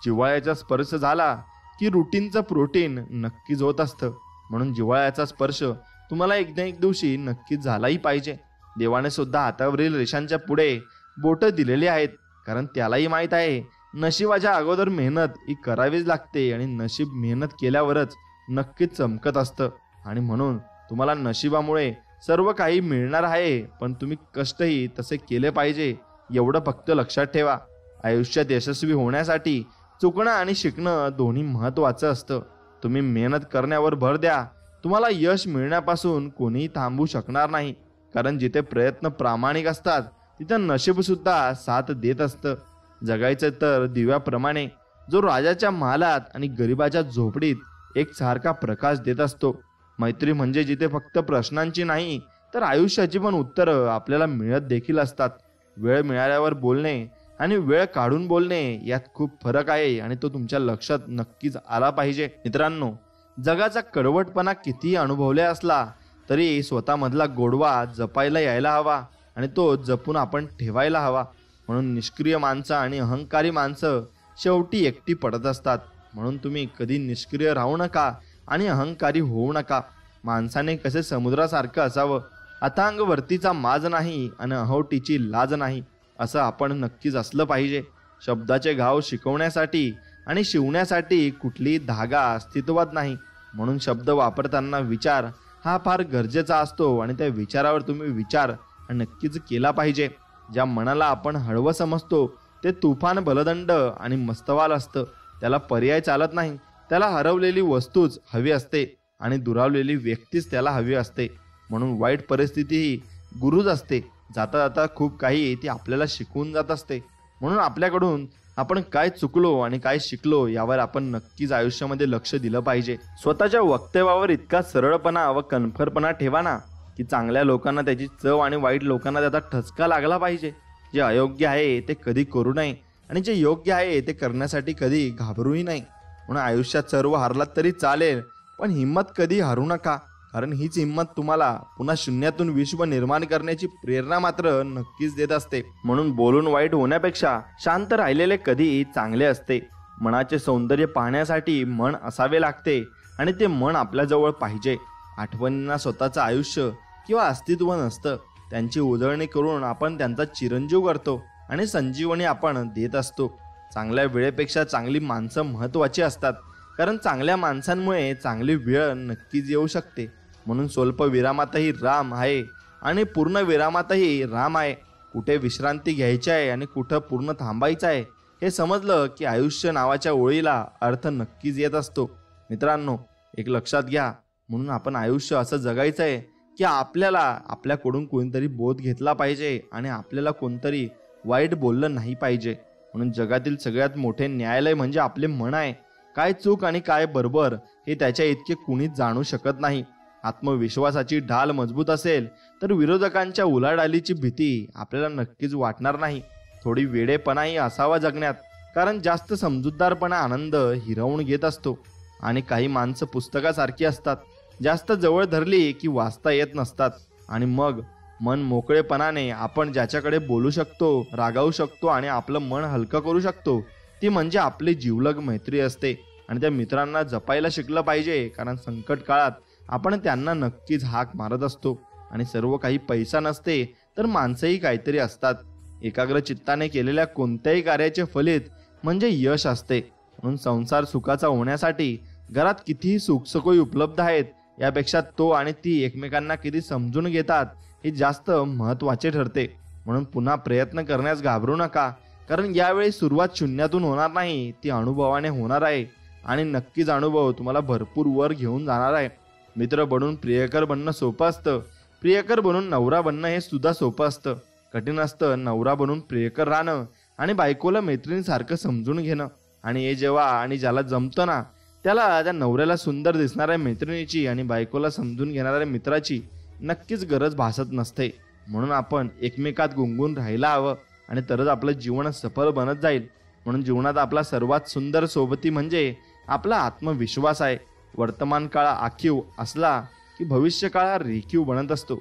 जिव्हाळ्याचा स्पर्श झाला की रुटीनचं प्रोटीन नक्कीच होत असतं. म्हणून जिव्हाळ्याचा स्पर्श तुम्हाला एक ना एक दिवशी नक्कीच झालाही पाहिजे. देवाने सुद्धा हातावरील रेषांच्या पुढे बोटं दिलेली आहेत, कारण त्यालाही माहीत आहे नशिबाच्या अगोदर मेहनत ही करावीच लागते. आणि नशीब मेहनत केल्यावरच नक्कीच चमकत असतं. आणि म्हणून तुम्हाला नशिबामुळे सर्व काही मिळणार आहे, पण तुम्ही कष्टही तसे केले पाहिजे, एवढं फक्त लक्षात ठेवा. आयुष्यात यशस्वी होण्यासाठी चुकणं आणि शिकणं दोन्ही महत्त्वाचं असतं. तुम्ही मेहनत करण्यावर भर द्या. तुम्हाला यश मिळण्यापासून कोणीही थांबवू शकणार नाही. कारण जिथे प्रयत्न प्रामाणिक असतात तिथे नशीब सुद्धा साथ देत असतं. जगायचं तर दिव्याप्रमाणे, जो राजाच्या महालात आणि गरिबाच्या झोपडीत एक सारखा प्रकाश देत असतो. मैत्री म्हणजे जिथे फक्त प्रश्नांची नाही, तर आयुष्याची पण उत्तरं आपल्याला मिळत देखील असतात. वेळ मिळाल्यावर बोलणे आणि वेळ काढून बोलणे यात खूप फरक आहे, आणि तो तुमच्या लक्षात नक्कीच आला पाहिजे. मित्रांनो, जगाचा कडवटपणा कितीही अनुभवला असला तरी स्वतःमधला गोडवा जपायला यायला हवा, आणि तो जपून आपण ठेवायला हवा. म्हणून निष्क्रिय माणसं आणि अहंकारी माणसं शेवटी एकटी पडत असतात. म्हणून तुम्ही कधी निष्क्रिय राहू नका आणि अहंकारी होऊ नका. माणसाने कसे समुद्रासारखं असावं, अथांग वरतीचा माज नाही आणि अहोटीची लाज नाही, असं आपण नक्कीच असलं पाहिजे. शब्दाचे घाव शिकवण्यासाठी आणि शिवण्यासाठी कुठलीही धागा अस्तित्वात नाही. म्हणून शब्द वापरताना विचार हा फार गरजेचा असतो, आणि त्या विचारावर तुम्ही विचार नक्कीच केला पाहिजे. ज्या मनाला आपण हळवं समजतो ते तुफान, बलदंड आणि मस्तवाल असतं. त्याला पर्याय चालत नाही. त्याला हरवलेली वस्तूच हवी असते आणि दुरावलेली व्यक्तीच त्याला हवी असते. म्हणून वाईट परिस्थिती ही गुरुच असते. जाता जाता खूप काही ती आपल्याला शिकवून जात असते. म्हणून आपल्याकडून आपण काय चुकलो आणि काय शिकलो यावर आपण नक्कीच आयुष्यामध्ये लक्ष दिलं पाहिजे. स्वतःच्या वक्तव्यावर इतका सरळपणा व कणखरपणा ठेवा ना, की चांगल्या लोकांना त्याची चव आणि वाईट लोकांना त्याचा ठसका लागला पाहिजे. जे अयोग्य आहे ते कधी करू नये, आणि जे योग्य आहे ते करण्यासाठी कधी घाबरूही नाही. म्हणून आयुष्यात सर्व हरलात तरी चालेल, पण हिंमत कधी हरू नका. कारण हीच हिंमत तुम्हाला पुन्हा शून्यातून विश्व निर्माण करण्याची प्रेरणा मात्र नक्कीच देत असते. म्हणून बोलून वाईट होण्यापेक्षा शांत राहिलेले कधी चांगले असते. मनाचे सौंदर्य पाहण्यासाठी मन असावे लागते, आणि ते मन आपल्याजवळ पाहिजे. आठवणींना स्वतःचं आयुष्य किंवा अस्तित्व नसतं. त्यांची उजळणी करून आपण त्यांचा चिरंजीव करतो आणि संजीवनी आपण देत असतो. चांगल्या वेळेपेक्षा चांगली माणसं महत्त्वाची असतात, कारण चांगल्या माणसांमुळे चांगली वेळ नक्कीच येऊ शकते. म्हणून स्वल्प विरामातही राम आहे आणि पूर्ण विरामातही राम आहे. कुठे विश्रांती घ्यायची आहे आणि कुठं पूर्ण थांबायचं आहे हे समजलं की आयुष्य नावाच्या ओळीला अर्थ नक्कीच येत असतो. मित्रांनो, एक लक्षात घ्या. म्हणून आपण आयुष्य असं जगायचं आहे की आपल्याला आपल्याकडून कोणतरी बोध घेतला पाहिजे आणि आपल्याला कोणतरी वाईट बोललं नाही पाहिजे. म्हणून जगातील सगळ्यात मोठे न्यायालय म्हणजे आपले मन आहे. काय चूक आणि काय बरोबर हे त्याच्या इतके कुणीच जाणू शकत नाही. आत्मविश्वासाची ढाल मजबूत असेल तर विरोधकांच्या उलाढालीची भीती आपल्याला नक्कीच वाटणार नाही. थोडी वेडेपणाही असावा जगण्यात, कारण जास्त समजूतदारपणा आनंद हिरावून घेत असतो. आणि काही माणसं पुस्तकासारखी असतात, जास्त जवळ धरली की वाचता येत नसतात. आणि मग मन मोकळेपणाने आपण ज्याच्याकडे बोलू शकतो, रागावू शकतो आणि आपलं मन हलकं करू शकतो, ती म्हणजे आपली जिवलग मैत्री असते. आणि त्या मित्रांना जपायला शिकलं पाहिजे, कारण संकट काळात आपण त्यांना नक्कीच हाक मारत असतो. आणि सर्व काही पैसा नसते तर माणसंही काहीतरी असतात. एकाग्र चित्ताने केलेल्या कोणत्याही कार्याचे फलित म्हणजे यश असते. म्हणून संसार सुखाचा होण्यासाठी घरात कितीही सुखसोयी उपलब्ध आहेत, यापेक्षा तो आणि ती एकमेकांना किती समजून घेतात हे जास्त महत्त्वाचे ठरते. म्हणून पुन्हा प्रयत्न करण्यास घाबरू नका, कारण यावेळी सुरुवात शून्यातून होणार नाही, ती अनुभवाने होणार आहे. आणि नक्कीच अनुभव तुम्हाला भरपूर वर घेऊन जाणार आहे. मित्र बनून प्रियकर बनणं सोपं असतं, प्रियकर बनून नवरा बनणं हे सुद्धा सोपं असतं. कठीण असतं नवरा बनून प्रियकर राहणं आणि बायकोला मैत्रिणीसारखं समजून घेणं. आणि हे जेव्हा आणि ज्याला जमतं ना, त्याला त्या नवऱ्याला सुंदर दिसणाऱ्या मैत्रिणीची आणि बायकोला समजून घेणाऱ्या मित्राची नक्कीच गरज भासत नसते. म्हणून आपण एकमेकात गुंगून राहायला हवं, आणि तरच आपलं जीवन सफल बनत जाईल. म्हणून जीवनात आपला सर्वात सुंदर सोबती म्हणजे आपला आत्मविश्वास आहे. वर्तमान काळ आखीव असला की भविष्य काळ रेखीव बनत असतो.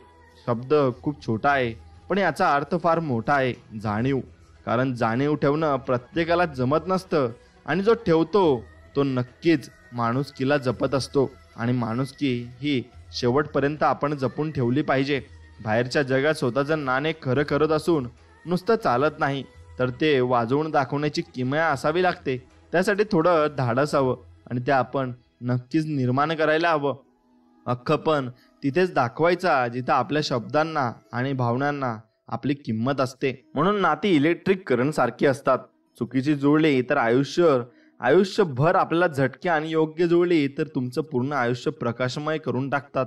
शब्द खूप छोटा आहे, पण याचा अर्थ फार मोठा आहे, जाणीव. कारण जाणीव ठेवणं प्रत्येकाला जमत नसतं, आणि जो ठेवतो तो नक्कीच माणुसकीला जपत असतो. आणि माणुसकी ही शेवटपर्यंत आपण जपून ठेवली पाहिजे. बाहेरच्या जगात स्वतःचं नाणे खरं करत असून नुसतं चालत नाही, तर ते वाजवून दाखवण्याची किमया असावी लागते. त्यासाठी थोडं धाडस हवं, आणि ते आपण नक्कीच निर्माण करायला हवं. अख्खं पण तिथेच दाखवायचा जिथं आपल्या शब्दांना आणि भावनांना आपली किंमत असते. म्हणून नाती इलेक्ट्रिक करंट सारखी असतात. चुकीची जुळली तर आयुष्यभर आपल्याला झटके, आणि योग्य जुळली तर तुमचं पूर्ण आयुष्य प्रकाशमय करून टाकतात.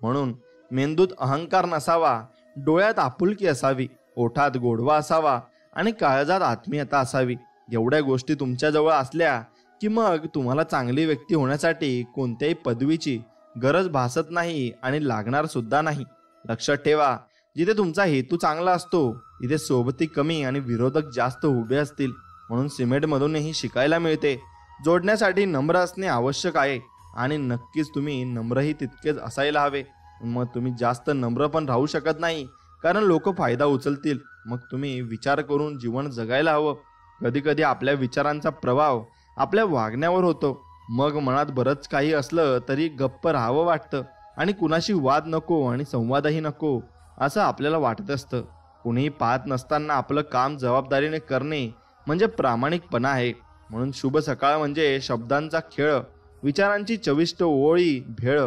म्हणून मेंदूत अहंकार नसावा, डोळ्यात आपुलकी असावी, ओठात गोडवा असावा आणि काळजात आत्मीयता असावी. एवढ्या गोष्टी तुमच्याजवळ असल्या की मग तुम्हाला चांगली व्यक्ती होण्यासाठी कोणत्याही पदवीची गरज भासत नाही आणि लागणार सुद्धा नाही. लक्षात ठेवा, जिथे तुमचा हेतू चांगला असतो तिथे सोबती कमी आणि विरोधक जास्त उभे असतील. म्हणून सिमेंटमधूनही शिकायला मिळते. जोडण्यासाठी नम्र असणे आवश्यक आहे, आणि नक्कीच तुम्ही नम्रही तितकेच असायला हवे. मग तुम्ही जास्त नम्र पण राहू शकत नाही, कारण लोक फायदा उचलतील. मग तुम्ही विचार करून जीवन जगायला हवं. कधी कधी आपल्या विचारांचा प्रभाव आपल्या वागण्यावर होतो. मग मनात बरंच काही असलं तरी गप्प राहावं वाटतं, आणि कुणाशी वाद नको आणि संवादही नको असं आपल्याला वाटत असतं. कुणीही पाहत नसताना आपलं काम जबाबदारीने करणे म्हणजे प्रामाणिकपणा आहे. म्हणून शुभ सकाळ म्हणजे शब्दांचा खेळ, विचारांची चविष्ट ओळी भेळ,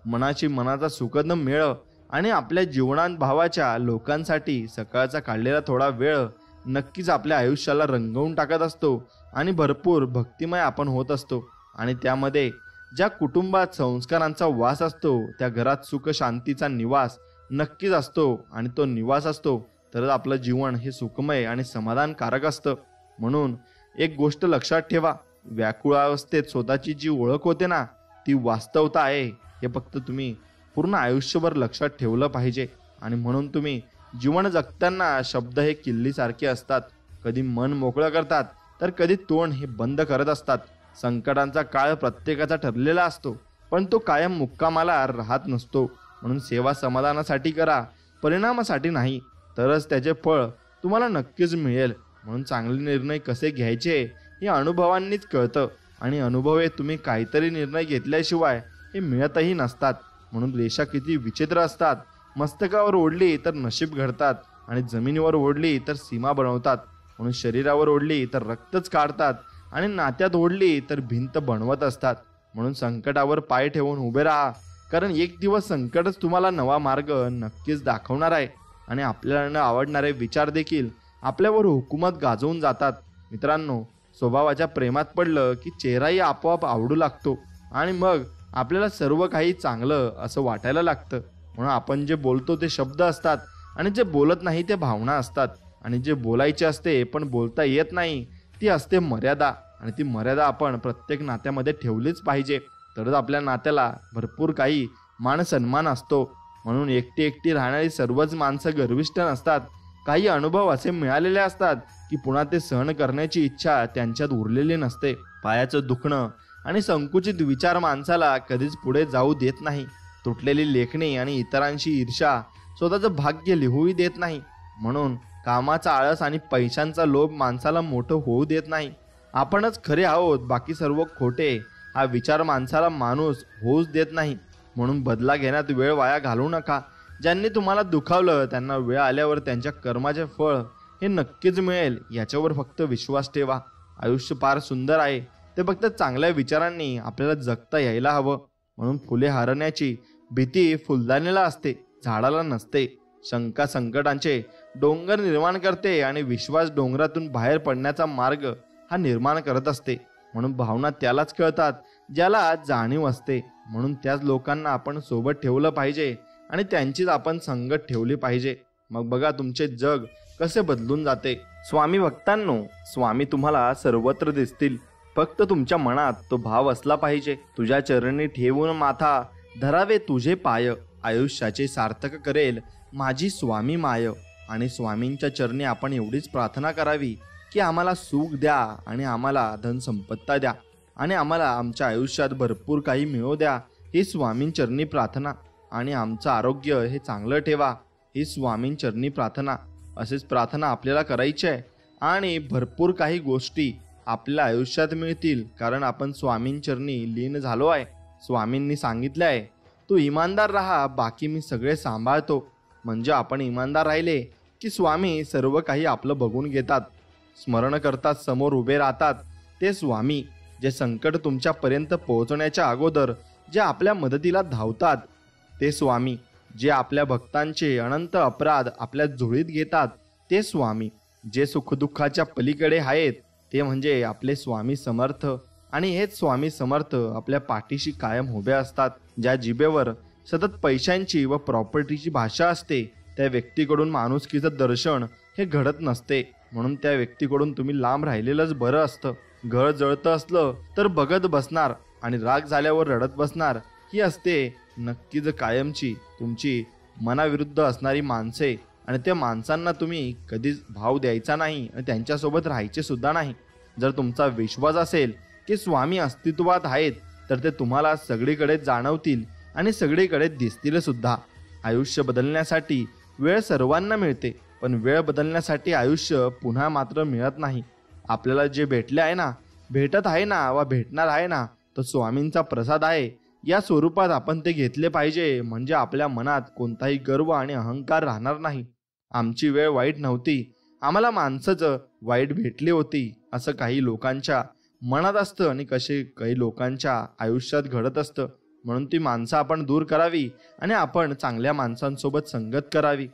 मनाचा सुखद मेळ, आणि आपल्या जीवनात भावाच्या लोकांसाठी सकाळचा काढलेला थोडा वेळ नक्कीच आपल्या आयुष्याला रंगवून टाकत असतो. आणि भरपूर भक्तिमय आपण होत असतो. आणि त्यामध्ये ज्या कुटुंबात संस्कारांचा वास असतो त्या घरात सुख शांतीचा निवास नक्कीच असतो. आणि तो निवास असतो तरच आपलं जीवन हे सुखमय आणि समाधानकारक असतं. म्हणून एक गोष्ट लक्षात ठेवा, व्याकुळावस्थेत स्वतःची जी ओळख होते ना, ती वास्तवता आहे हे फक्त तुम्ही पूर्ण आयुष्यभर लक्षात ठेवलं पाहिजे. आणि म्हणून तुम्ही जीवन जगताना शब्द हे किल्लीसारखे असतात. कधी मन मोकळं करतात तर कधी तोंड हे बंद करत असतात. संकटांचा काळ प्रत्येकाचा ठरलेला असतो, पण तो कायम मुक्कामाला राहत नसतो. म्हणून सेवा समाधानासाठी करा, परिणामासाठी नाही, तरच त्याचे फळ तुम्हाला नक्कीच मिळेल. म्हणून चांगले निर्णय कसे घ्यायचे हे अनुभवांनीच कळतं, आणि अनुभव हे तुम्ही काहीतरी निर्णय घेतल्याशिवाय हे मिळतही नसतात. म्हणून रेषा किती विचित्र असतात. मस्तकावर ओढली तर नशीब घडतात, आणि जमिनीवर ओढली तर सीमा बनवतात. म्हणून शरीरावर ओढली तर रक्तच काढतात, आणि नात्यात ओढली तर भिंत बनवत असतात. म्हणून संकटावर पाय ठेवून उभे राहा, कारण एक दिवस संकटच तुम्हाला नवा मार्ग नक्कीच दाखवणार आहे. आणि आपल्याला न आवडणारे विचार देखील आपल्यावर हुकूमत गाजवून जातात. मित्रांनो, स्वभावाच्या प्रेमात पडलं की चेहराही आपोआप आवडू लागतो, आणि मग आपल्याला सर्व काही चांगलं असं वाटायला लागतं. म्हणून आपण जे बोलतो ते शब्द असतात, आणि जे बोलत नाही ते भावना असतात. आणि जे बोलायचे असते पण बोलता येत नाही ती असते मर्यादा. आणि ती मर्यादा आपण प्रत्येक नात्यामध्ये ठेवलीच पाहिजे, तरच आपल्या नात्याला भरपूर काही मान सन्मान असतो. म्हणून एकटी एकटी राहणारी सर्वच माणसं गर्विष्ठ नसतात. काही अनुभव असे मिळालेले असतात की पुन्हा ते सहन करण्याची इच्छा त्यांच्यात उरलेली नसते. पायाचं दुखणं आणि संकुचित विचार माणसाला कधीच पुढे जाऊ देत नाही. तुटलेली लेखणी आणि इतरांशी ईर्ष्या स्वतःचं भाग्य लिहूही देत नाही. म्हणून कामाचा आळस आणि पैशांचा लोभ माणसाला मोठं होऊ देत नाही. आपणच खरे आहोत, बाकी सर्व खोटे, हा विचार माणसाला माणूस होऊच देत नाही. म्हणून बदला घेण्यात वेळ वाया घालवू नका. ज्यांनी तुम्हाला दुखावलं त्यांना वेळ आल्यावर त्यांच्या कर्माचे फळ हे नक्कीच मिळेल, याच्यावर फक्त विश्वास ठेवा. आयुष्य फार सुंदर आहे, ते फक्त चांगल्या विचारांनी आपल्याला जगता यायला हवं. म्हणून फुले हरण्याची भीती फुलदाणीला असते, झाडाला नसते. शंका संकटांचे डोंगर निर्माण करते आणि विश्वास डोंगरातून बाहेर पडण्याचा मार्ग हा निर्माण करत असते. म्हणून भावना त्यालाच कळतात ज्याला जाणीव असते. म्हणून त्याच लोकांना आपण सोबत ठेवलं पाहिजे आणि त्यांचीच आपण संगत ठेवली पाहिजे. मग बघा तुमचे जग कसे बदलून जाते. स्वामी भक्तांनो, स्वामी तुम्हाला सर्वत्र दिसतील, फक्त तुमच्या मनात तो भाव असला पाहिजे. तुझ्या चरणी ठेवून माथा धरावे तुझे पाय, आयुष्याचे सार्थक करेल माझी स्वामी माय. आणि स्वामींच्या चरणी आपण एवढीच प्रार्थना करावी की आम्हाला सुख द्या आणि आम्हाला धनसंपत्ता द्या आणि आम्हाला आमच्या आयुष्यात भरपूर काही मिळू द्या, ही स्वामींचरणी प्रार्थना. आणि आमचं आरोग्य हे चांगलं ठेवा, ही स्वामींचरणी प्रार्थना. अशीच प्रार्थना आपल्याला करायची आहे आणि भरपूर काही गोष्टी आपल्या आयुष्यात मिळतील, कारण आपण स्वामींचरणी लीन झालो आहे. स्वामींनी सांगितलं आहे, तू इमानदार राहा, बाकी मी सगळे सांभाळतो. म्हणजे आपण इमानदार राहिले की स्वामी सर्व काही आपलं बघून घेतात. स्मरण करतात, समोर उभे राहतात ते स्वामी, जे संकट तुमच्यापर्यंत पोहोचण्याच्या अगोदर जे आपल्या मदतीला धावतात. ते स्वामी, जे आपल्या भक्तांचे अनंत अपराध आपल्या झोळीत घेतात. ते स्वामी, जे सुखदुःखाच्या पलीकडे आहेत. ते म्हणजे आपले स्वामी समर्थ. आणि हेच स्वामी समर्थ आपल्या पाठीशी कायम उभे असतात. ज्या जिभेवर सतत पैशांची व प्रॉपर्टीची भाषा असते, त्या व्यक्तीकडून माणुसकीचं दर्शन हे घडत नसते. म्हणून त्या व्यक्तीकडून तुम्ही लांब राहिलेलंच बरं असतं. घर जळतं असलं तर बघत बसणार आणि राग झाल्यावर रडत बसणार, ही असते नक्कीच कायमची तुमची मनाविरुद्ध असणारी माणसे. आणि त्या माणसांना तुम्ही कधीच भाव द्यायचा नाही आणि त्यांच्यासोबत राहायचे सुद्धा नाही. जर तुमचा विश्वास असेल की स्वामी अस्तित्वात आहेत, तर ते तुम्हाला सगळीकडे जाणवतील आणि सगळीकडे दिसतील सुद्धा. आयुष्य बदलण्यासाठी वेळ सर्वांना मिळते, पण वेळ बदलण्यासाठी आयुष्य पुन्हा मात्र मिळत नाही. आपल्याला जे भेटले आहे ना, भेटत आहे ना वा भेटणार आहे ना, तो स्वामींचा प्रसाद आहे. या स्वरूपात आपण ते घेतले पाहिजे, म्हणजे आपल्या मनात कोणताही गर्व आणि अहंकार राहणार नाही. आमची वेळ वाईट नव्हती, आम्हाला माणसंच वाईट भेटली होती, असं काही लोकांच्या मनात असतं आणि काही लोकांच्या आयुष्यात घडत असतं. म्हणून ती माणसं आपण दूर करावी आणि आपण चांगल्या माणसांसोबत संगत करावी.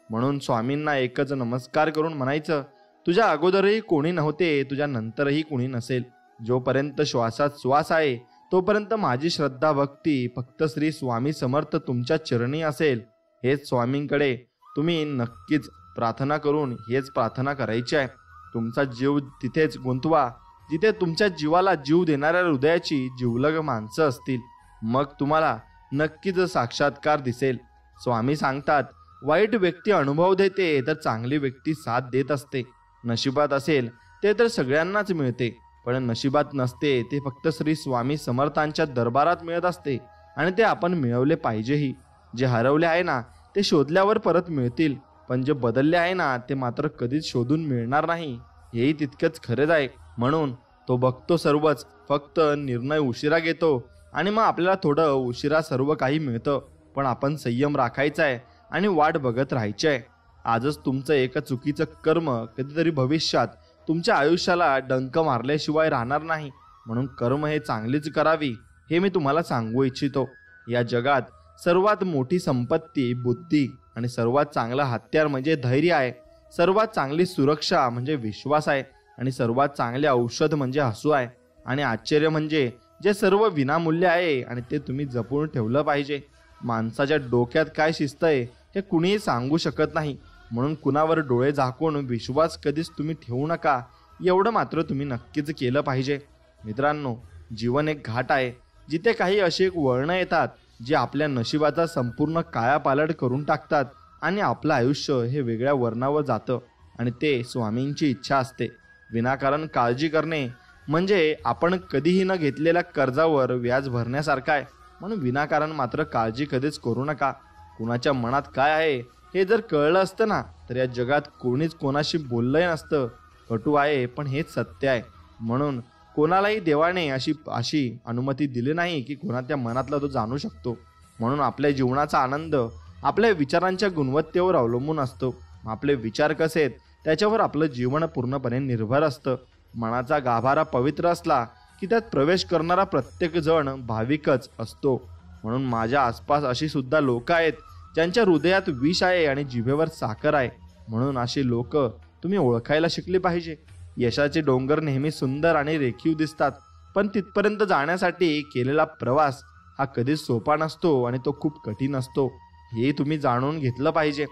म्हणून स्वामींना एकच नमस्कार करून म्हणायचं, तुझ्या अगोदरही कोणी नव्हते, तुझ्या नंतरही कोणी नसेल. जोपर्यंत श्वासात श्वास आहे तोपर्यंत माझी श्रद्धा भक्ती फक्त श्री स्वामी समर्थ तुमच्या चरणी असेल. हेच स्वामींकडे तुम्ही नक्कीच प्रार्थना करून हेच प्रार्थना करायची आहे. तुमचा जीव तिथेच गुंतवा जिथे तुमच्या जीवाला जीव देणाऱ्या हृदयाची जिवलग माणसं असतील. मग तुम्हाला नक्कीच साक्षात्कार दिसेल. स्वामी सांगतात, वाईट व्यक्ती अनुभव देते तर चांगली व्यक्ती साथ देत असते. नशिबात असेल ते तर सगळ्यांनाच मिळते, पण नशिबात नसते ते फक्त श्री स्वामी समर्थांच्या दरबारात मिळत असते आणि ते आपण मिळवले पाहिजेही. जे हरवले आहे ना ते शोधल्यावर परत मिळतील, पण जे बदलले आहे ना ते मात्र कधीच शोधून मिळणार नाही, हेही तितकंच खरेच आहे. म्हणून तो बघतो सर्वच, फक्त निर्णय उशिरा घेतो आणि मग आपल्याला थोडं उशिरा सर्व काही मिळतं. पण आपण संयम राखायचा आहे आणि वाट बघत राहायची आहे. आजच तुमचं एका चुकीचं कर्म कधीतरी भविष्यात तुमच्या आयुष्याला डंक मारल्याशिवाय राहणार नाही. म्हणून कर्म हे चांगलीच करावी हे मी तुम्हाला सांगू इच्छितो. या जगात सर्वात मोठी संपत्ती बुद्धी आणि सर्वात चांगलं हत्यार म्हणजे धैर्य आहे. सर्वात चांगली सुरक्षा म्हणजे विश्वास आहे आणि सर्वात चांगले औषध म्हणजे हसू आहे. आणि आश्चर्य म्हणजे जे सर्व विनामूल्य आहे आणि ते तुम्ही जपून ठेवलं पाहिजे. माणसाच्या डोक्यात काय शिस्त आहे हे कुणीही सांगू शकत नाही. म्हणून कुणावर डोळे झाकून विश्वास कधीच तुम्ही ठेवू नका, एवढं मात्र तुम्ही नक्कीच केलं पाहिजे. मित्रांनो, जीवन एक घाट आहे जिथे काही अशी एक वळणं येतात जे आपल्या नशिबाचा संपूर्ण कायापालट करून टाकतात आणि आपलं आयुष्य हे वेगळ्या वर्णावर जातं. आणि ते स्वामींची इच्छा असते. विनाकारण काळजी करणे म्हणजे आपण कधीही न घेतलेल्या कर्जावर व्याज भरण्यासारखं आहे. म्हणून विनाकारण मात्र काळजी कधीच करू नका. कुणाच्या मनात काय आहे हे जर कळलं असतं ना, तर या जगात कोणीच कोणाशी बोललंही नसतं. कटू आहे पण हेच सत्य आहे. म्हणून कोणालाही देवाने अशी अनुमती दिली नाही की कोणाच्या मनातला तो जाणू शकतो. म्हणून आपल्या जीवनाचा आनंद आपल्या विचारांच्या गुणवत्तेवर अवलंबून असतो. आपले विचार कसे आहेत त्याच्यावर आपलं जीवन पूर्णपणे निर्भर असतं. मनाचा गाभारा पवित्र असला की त्यात प्रवेश करणारा प्रत्येक जण भाविकच असतो. म्हणून माझ्या आसपास अशी सुद्धा लोक आहेत ज्यांच्या हृदयात विष आहे आणि जिभेवर साखर आहे. म्हणून अशी लोक तुम्ही ओळखायला शिकली पाहिजे. यशाचे डोंगर नेहमी सुंदर आणि रेखीव दिसतात, पण तिथपर्यंत जाण्यासाठी केलेला प्रवास हा कधीच सोपा नसतो आणि तो खूप कठीण असतो. हे तुम्ही जाणून घेतलं पाहिजे.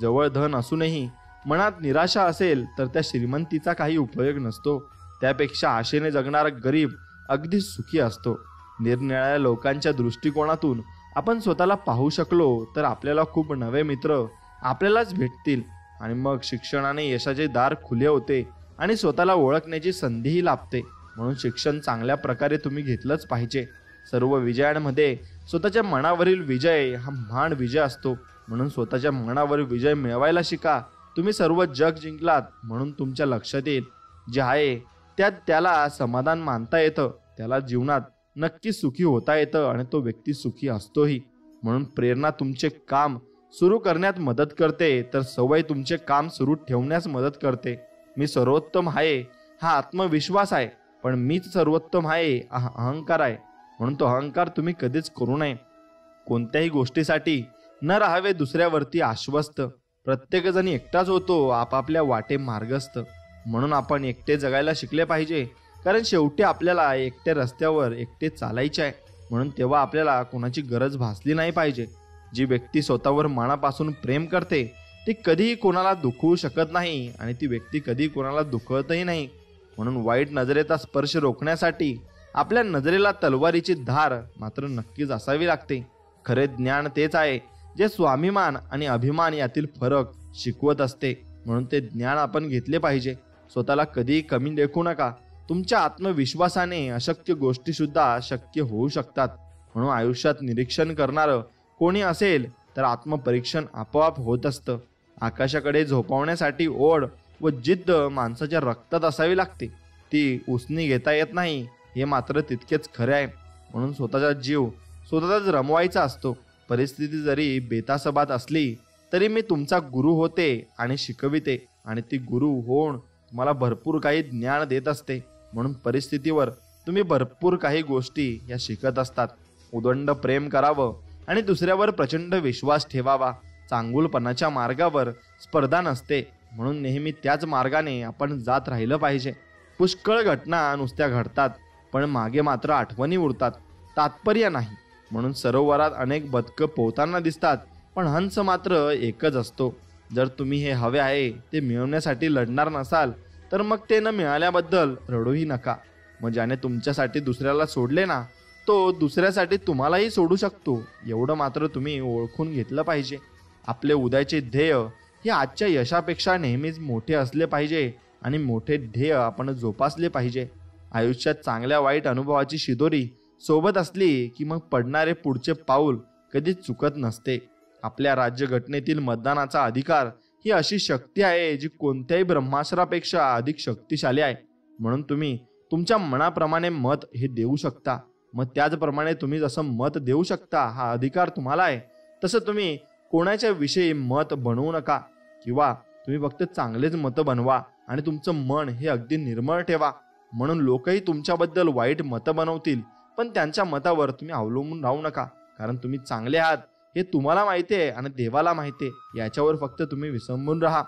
जवळ धन असूनही मनात निराशा असेल तर त्या श्रीमंतीचा काही उपयोग नसतो. त्यापेक्षा आशेने जगणारा गरीब अगदी सुखी असतो. निरनिराळ्या लोकांच्या दृष्टिकोनातून आपण स्वतःला पाहू शकलो तर आपल्याला खूप नवे मित्र आपल्यालाच भेटतील. आणि मग शिक्षणाने यशाचे दार खुले होते आणि स्वतःला ओळखण्याची संधीही लाभते. म्हणून शिक्षण चांगल्या प्रकारे तुम्ही घेतलंच पाहिजे. सर्व विजयांमध्ये स्वतःच्या मनावरील विजय हा महान विजय असतो. म्हणून स्वतःच्या मनावर विजय मिळवायला शिका. तुम्ही सर्व जग जिंकलात म्हणून तुमच्या लक्षात येईल जे आहे त्यात त्याला समाधान मानता येतं, त्याला जीवनात नक्की सुखी होता येतं आणि तो व्यक्ती सुखी असतोही. म्हणून प्रेरणा तुमचे काम सुरू करण्यात मदत करते तर सवय तुमचे काम सुरू ठेवण्यास मदत करते. मी सर्वोत्तम आहे हा आत्मविश्वास आहे, पण मीच सर्वोत्तम आहे हा अहंकार आहे. म्हणून तो अहंकार तुम्ही कधीच करू नये. कोणत्याही गोष्टीसाठी न राहावे दुसऱ्यावरती आश्वस्त. प्रत्येकजण एकटाच होतो आपापल्या वाटे मार्गस्थ. म्हणून आपण एकटे जगायला शिकले पाहिजे, कारण शेवटी आपल्याला एकट्या रस्त्यावर एकटे चालायचे आहे. म्हणून तेव्हा आपल्याला कोणाची गरज भासली नाही पाहिजे. जी व्यक्ती स्वतःवर मनापासून प्रेम करते ती कधीही कोणाला दुखवू शकत नाही आणि ती व्यक्ती कधी कोणाला दुखवतही नाही. म्हणून वाईट नजरेचा स्पर्श रोखण्यासाठी आपल्या नजरेला तलवारीची धार मात्र नक्कीच असावी लागते. खरे ज्ञान तेच आहे जे स्वाभिमान आणि अभिमान यातील फरक शिकवत असते. म्हणून ते ज्ञान आपण घेतले पाहिजे. स्वतःला कधीही कमी लेखू नका. तुमच्या आत्मविश्वासाने अशक्य गोष्टी सुद्धा शक्य होऊ शकतात. म्हणून आयुष्यात निरीक्षण करणारं कोणी असेल तर आत्मपरीक्षण आपोआप होत असतं. आकाशाकडे झोपवण्यासाठी ओढ व जिद्द माणसाच्या रक्तात असावी लागते. ती उसनी घेता येत नाही हे मात्र तितकेच खरे आहे. म्हणून स्वतःचा जीव स्वतःच रमवायचा असतो. परिस्थिती जरी बेतासबात असली तरी मी तुमचा गुरु होते आणि शिकविते आणि ती गुरु होऊन तुम्हाला भरपूर काही ज्ञान देत असते. म्हणून परिस्थितीवर तुम्ही भरपूर काही गोष्टी या शिकत असतात. उदंड प्रेम करावं आणि दुसऱ्यावर प्रचंड विश्वास ठेवावा. चांगुलपणाच्या मार्गावर स्पर्धा नसते, म्हणून नेहमी त्याच मार्गाने आपण जात राहिलं पाहिजे. पुष्कळ घटना नुसत्या घडतात पण मागे मात्र आठवणी उरतात, तात्पर्य नाही. म्हणून सरोवरात अनेक बदकं पोहताना दिसतात पण हंस मात्र एकच असतो. जर तुम्ही हे हवे आहे ते मिळवण्यासाठी लढणार नसाल तर मग ते न मिळाल्याबद्दल रडूही नका. मग ज्याने तुमच्यासाठी दुसऱ्याला सोडले ना तो दुसऱ्यासाठी तुम्हालाही सोडू शकतो. एवढं मात्र तुम्ही ओळखून घेतलं पाहिजे. आपले उद्याचे ध्येय हे आजच्या यशापेक्षा नेहमीच मोठे असले पाहिजे आणि मोठे ध्येय आपण जोपासले पाहिजे. आयुष्यात चांगल्या वाईट अनुभवाची शिदोरी सोबत असली की मग पडणारे पुढचे पाऊल कधीच चुकत नसते. आपल्या राज्यघटनेतील मतदानाचा अधिकार ही अशी शक्ती आहे जी कोणत्याही ब्रह्मास्त्रापेक्षा अधिक शक्तिशाली आहे. म्हणून तुम्ही तुमच्या मनाप्रमाणे मत हे देऊ शकता. मग त्याचप्रमाणे तुम्ही जसं मत देऊ शकता हा अधिकार तुम्हाला आहे, तसं तुम्ही कोणाच्या विषयी मत बनवू नका किंवा तुम्ही फक्त चांगलेच मतं बनवा आणि तुमचं मन हे अगदी निर्मळ ठेवा. म्हणून लोकही तुमच्याबद्दल वाईट मतं बनवतील पण त्यांच्या मतावर तुम्ही अवलंबून राहू नका, कारण तुम्ही चांगले आहात हे तुम्हाला माहिती आहे आणि देवाला माहिती आहे. याच्यावर फक्त तुम्ही विसंबून राहा.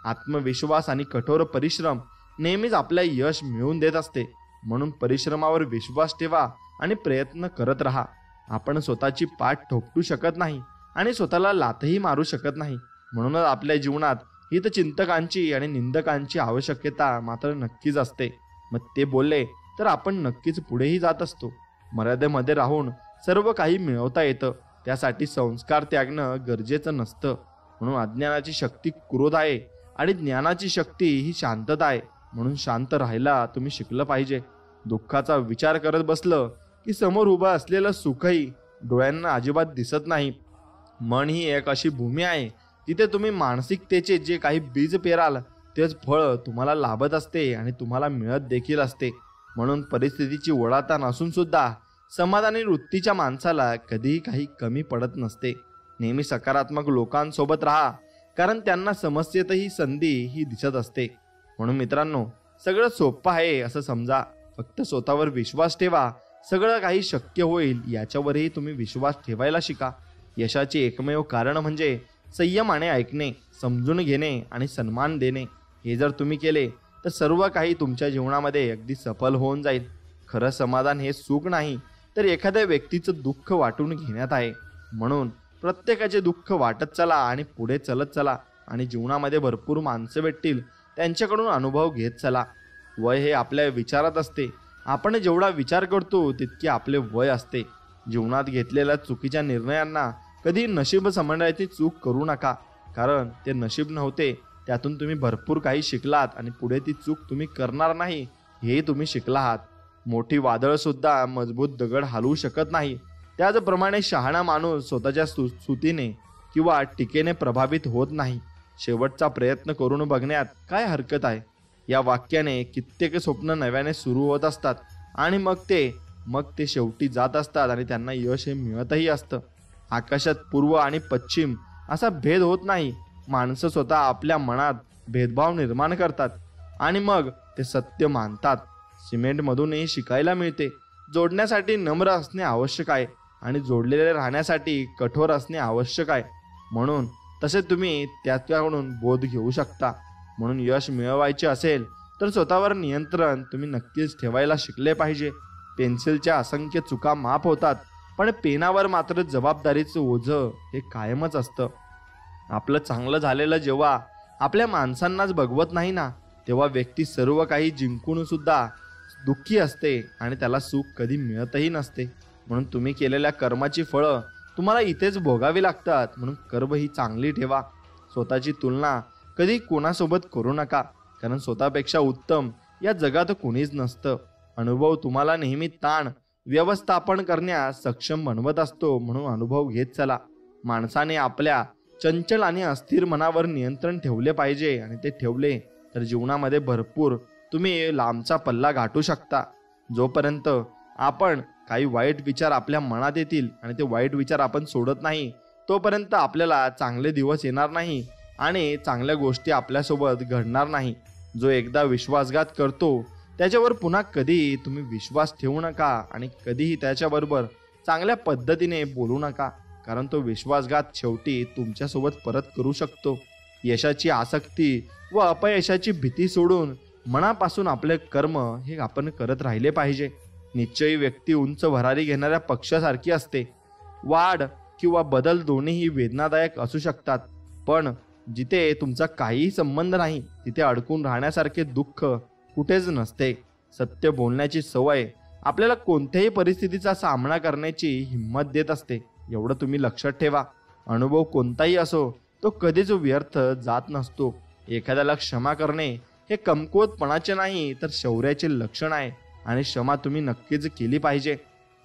आत्मविश्वास आणि कठोर परिश्रम नेहमीच आपल्या यश मिळवून देत असते. म्हणून परिश्रमावर विश्वास ठेवा आणि प्रयत्न करत राहा. आपण स्वतःची पाठ ठोकटू शकत नाही आणि स्वतःला लाथही मारू शकत नाही. म्हणूनच आपल्या जीवनात हितचिंतकांची आणि निंदकांची आवश्यकता मात्र नक्कीच असते. मग ते बोलले तर आपण नक्कीच पुढेही जात असतो. मर्यादेमध्ये राहून सर्व काही मिळवता येतं. त्यासाठी संस्कार त्यागणं गरजेचं नसतं. म्हणून अज्ञानाची शक्ती क्रोध आहे आणि ज्ञानाची शक्ती ही शांतता आहे. म्हणून शांत राहायला तुम्ही शिकलं पाहिजे. दुःखाचा विचार करत बसलं की समोर उभं असलेलं सुखही डोळ्यांना अजिबात दिसत नाही. मन ही एक अशी भूमी आहे तिथे तुम्ही मानसिकतेचे जे काही बीज पेराल तेच फळ तुम्हाला लाभत असते आणि तुम्हाला मिळत देखील असते. म्हणून परिस्थितीची ओढाताण असून सुद्धा समाधानी वृत्तीच्या माणसाला कधीही काही कमी पडत नसते. नेहमी सकारात्मक लोकांसोबत राहा, कारण त्यांना समस्येतही संधी ही दिसत असते. म्हणून मित्रांनो, सगळं सोपं आहे असं समजा. फक्त स्वतःवर विश्वास ठेवा. सगळं काही शक्य होईल याच्यावरही तुम्ही विश्वास ठेवायला शिका. यशाचे एकमेव कारण म्हणजे संयमाने ऐकणे, समजून घेणे आणि सन्मान देणे. हे जर तुम्ही केले तर सर्व काही तुमच्या जीवनामध्ये अगदी सफल होऊन जाईल. खरं समाधान हे सुख नाही तर एखाद्या व्यक्तीचं दुःख वाटून घेण्यात आहे. म्हणून प्रत्येकाचे दुःख वाटत चला आणि पुढे चलत चला आणि जीवनामध्ये भरपूर माणसं भेटतील, त्यांच्याकडून अनुभव घेत चला. वय हे आपल्या विचारात असते. आपण जेवढा विचार करतो तितके आपले वय असते. जीवनात घेतलेल्या चुकीच्या निर्णयांना कधी नशीब समजण्याची चूक करू नका, कारण ते नशीब नव्हते. त्यातून तुम्ही भरपूर काही शिकलात आणि पुढे ती चूक तुम्ही करणार नाही हेही तुम्ही शिकला आहात. मोठी वादळ सुद्धा मजबूत दगड हलवू शकत नाही. त्याचप्रमाणे शहाणा माणूस स्वतःच्या स्तुतीने किंवा टीकेने प्रभावित होत नाही. शेवटचा प्रयत्न करून बघण्यात काय हरकत आहे. या वाक्याने कित्येक स्वप्न नव्याने सुरू होत असतात आणि मग ते शेवटी जात असतात आणि त्यांना यश हे मिळतही असतं. आकाशात पूर्व आणि पश्चिम असा भेद होत नाही. माणसं स्वतः आपल्या मनात भेदभाव निर्माण करतात आणि मग ते सत्य मानतात. सिमेंटमधूनही शिकायला मिळते. जोडण्यासाठी नम्र असणे आवश्यक आहे आणि जोडलेले राहण्यासाठी कठोर असणे आवश्यक आहे. म्हणून तसे तुम्ही त्याच्याकडून बोध घेऊ शकता. म्हणून यश मिळवायचे असेल तर स्वतःवर नियंत्रण तुम्ही नक्कीच ठेवायला शिकले पाहिजे. पेन्सिलच्या असंख्य चुका माफ होतात, पण पेनावर मात्र जबाबदारीचं ओझं हे कायमच असतं. आपलं चांगलं झालेलं जेव्हा आपल्या माणसांनाच बघवत नाही ना, तेव्हा व्यक्ती सर्व काही जिंकून सुद्धा दुःखी असते आणि त्याला सुख कधी मिळतही नसते. म्हणून तुम्ही केलेल्या कर्माची फळं तुम्हाला इथेच भोगावी लागतात. म्हणून कर्म ही चांगली ठेवा. स्वतःची तुलना कधी कोणासोबत करू नका, कारण स्वतःपेक्षा उत्तम या जगात कोणीच नसतं. अनुभव तुम्हाला नेहमी ताण व्यवस्थापन करण्यास सक्षम बनवत असतो. म्हणून अनुभव घेत चला. माणसाने आपल्या चंचल आणि अस्थिर मनावर नियंत्रण ठेवले पाहिजे आणि ते ठेवले तर जीवनामध्ये भरपूर तुम्ही लांबचा पल्ला गाठू शकता. जोपर्यंत आपण काही वाईट विचार आपल्या मनात येतील आणि ते वाईट विचार आपण सोडत नाही, तोपर्यंत आपल्याला चांगले दिवस येणार नाही आणि चांगल्या गोष्टी आपल्यासोबत घडणार नाही. जो एकदा विश्वासघात करतो त्याच्यावर पुन्हा कधीही तुम्ही विश्वास ठेवू नका आणि कधीही त्याच्याबरोबर चांगल्या पद्धतीने बोलू नका, कारण तो विश्वासघात शेवटी तुमच्यासोबत परत करू शकतो. यशाची आसक्ती व अपयशाची भीती सोडून मनापासून आपले कर्म हे आपण करत राहिले पाहिजे. निश्चयी व्यक्ती उंच भरारी घेणाऱ्या पक्षासारखी असते. वाढ किंवा बदल दोन्हीही वेदनादायक असू शकतात, पण जिथे तुमचा काहीही संबंध नाही तिथे अडकून राहण्यासारखे दुःख कुठेच नसते. सत्य बोलण्याची सवय आपल्याला कोणत्याही परिस्थितीचा सामना करण्याची हिंमत देत असते. एवढं तुम्ही लक्षात ठेवा. अनुभव कोणताही असो तो कधीच व्यर्थ जात नसतो. एखाद्याला क्षमा करणे हे कमकुवतपणाचे नाही तर शौर्याचे लक्षण आहे आणि क्षमा तुम्ही नक्कीच केली पाहिजे.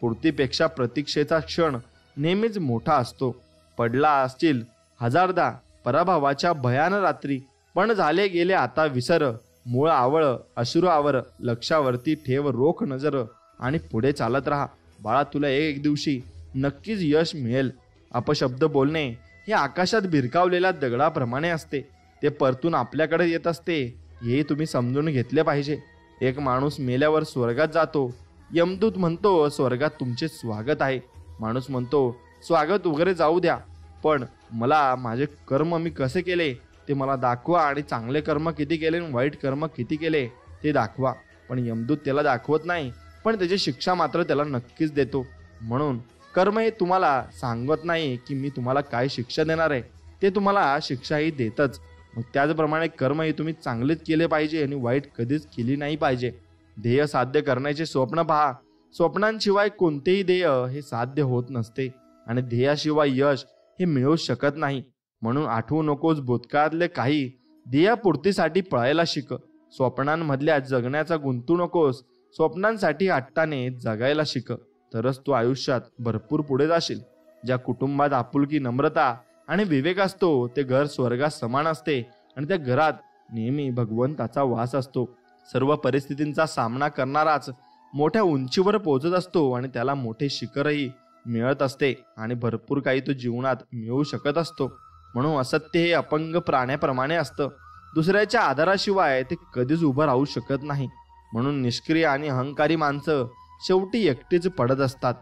पूर्तीपेक्षा प्रतीक्षेचा क्षण नेहमीच मोठा असतो. पडला असतील हजारदा पराभवाच्या भयान रात्री, पण झाले गेले आता विसर. मूळ आवळ अश्रू आवर, लक्षावरती ठेव रोख नजर आणि पुढे चालत राहा. बाळा, तुला एक दिवशी नक्कीच यश मिळेल. अपशब्द बोलणे हे आकाशात भिरकावलेल्या दगडाप्रमाणे असते. ते परतून आपल्याकडे येत असते, हे तुम्ही समजून घेतले पाहिजे. एक माणूस मेल्यावर स्वर्गात जातो. यमदूत म्हणतो स्वर्गात तुमचे स्वागत आहे. माणूस म्हणतो स्वागत वगैरे जाऊ द्या, पण मला माझे कर्म मी कसे केले ते मला दाखवा आणि चांगले कर्म किती केले आणि वाईट कर्म किती केले ते दाखवा. पण यमदूत त्याला दाखवत नाही, पण त्याची शिक्षा मात्र त्याला नक्कीच देतो. म्हणून कर्म हे तुम्हाला सांगत नाही की मी तुम्हाला काय शिक्षा देणार आहे, ते तुम्हाला शिक्षाही देतच. मग त्याचप्रमाणे कर्म हे तुम्ही चांगलेच केले पाहिजे आणि वाईट कधीच केली नाही पाहिजे. ध्येय साध्य करण्याचे स्वप्न पहा, स्वप्नांशिवाय कोणतेही ध्येय हे साध्य होत नसते आणि ध्येयाशिवाय यश हे मिळू शकत नाही. म्हणून आठवू नकोस भूतकाळातले काही, ध्येयपूर्तीसाठी पळायला शिक. स्वप्नांमधल्या जगण्याचा गुंतू नकोस, स्वप्नांसाठी हट्टाने जगायला शिक. तरच तू आयुष्यात भरपूर पुढे जाशील. ज्या कुटुंबात आपुलकी, नम्रता आणि विवेक असतो ते घर स्वर्गात समान असते आणि त्या घरात नेहमी भगवंताचा वास असतो. सर्व परिस्थितींचा सामना करणाराच मोठ्या उंचीवर पोहोचत असतो आणि त्याला मोठे शिखरही मिळत असते आणि भरपूर काही तो जीवनात मिळवू शकत असतो. म्हणून असत्य हे अपंग प्राण्याप्रमाणे असतं. दुसऱ्याच्या आधाराशिवाय ते कधीच उभं राहू शकत नाही. म्हणून निष्क्रिय आणि अहंकारी माणसं शेवटी एकटीच पडत असतात.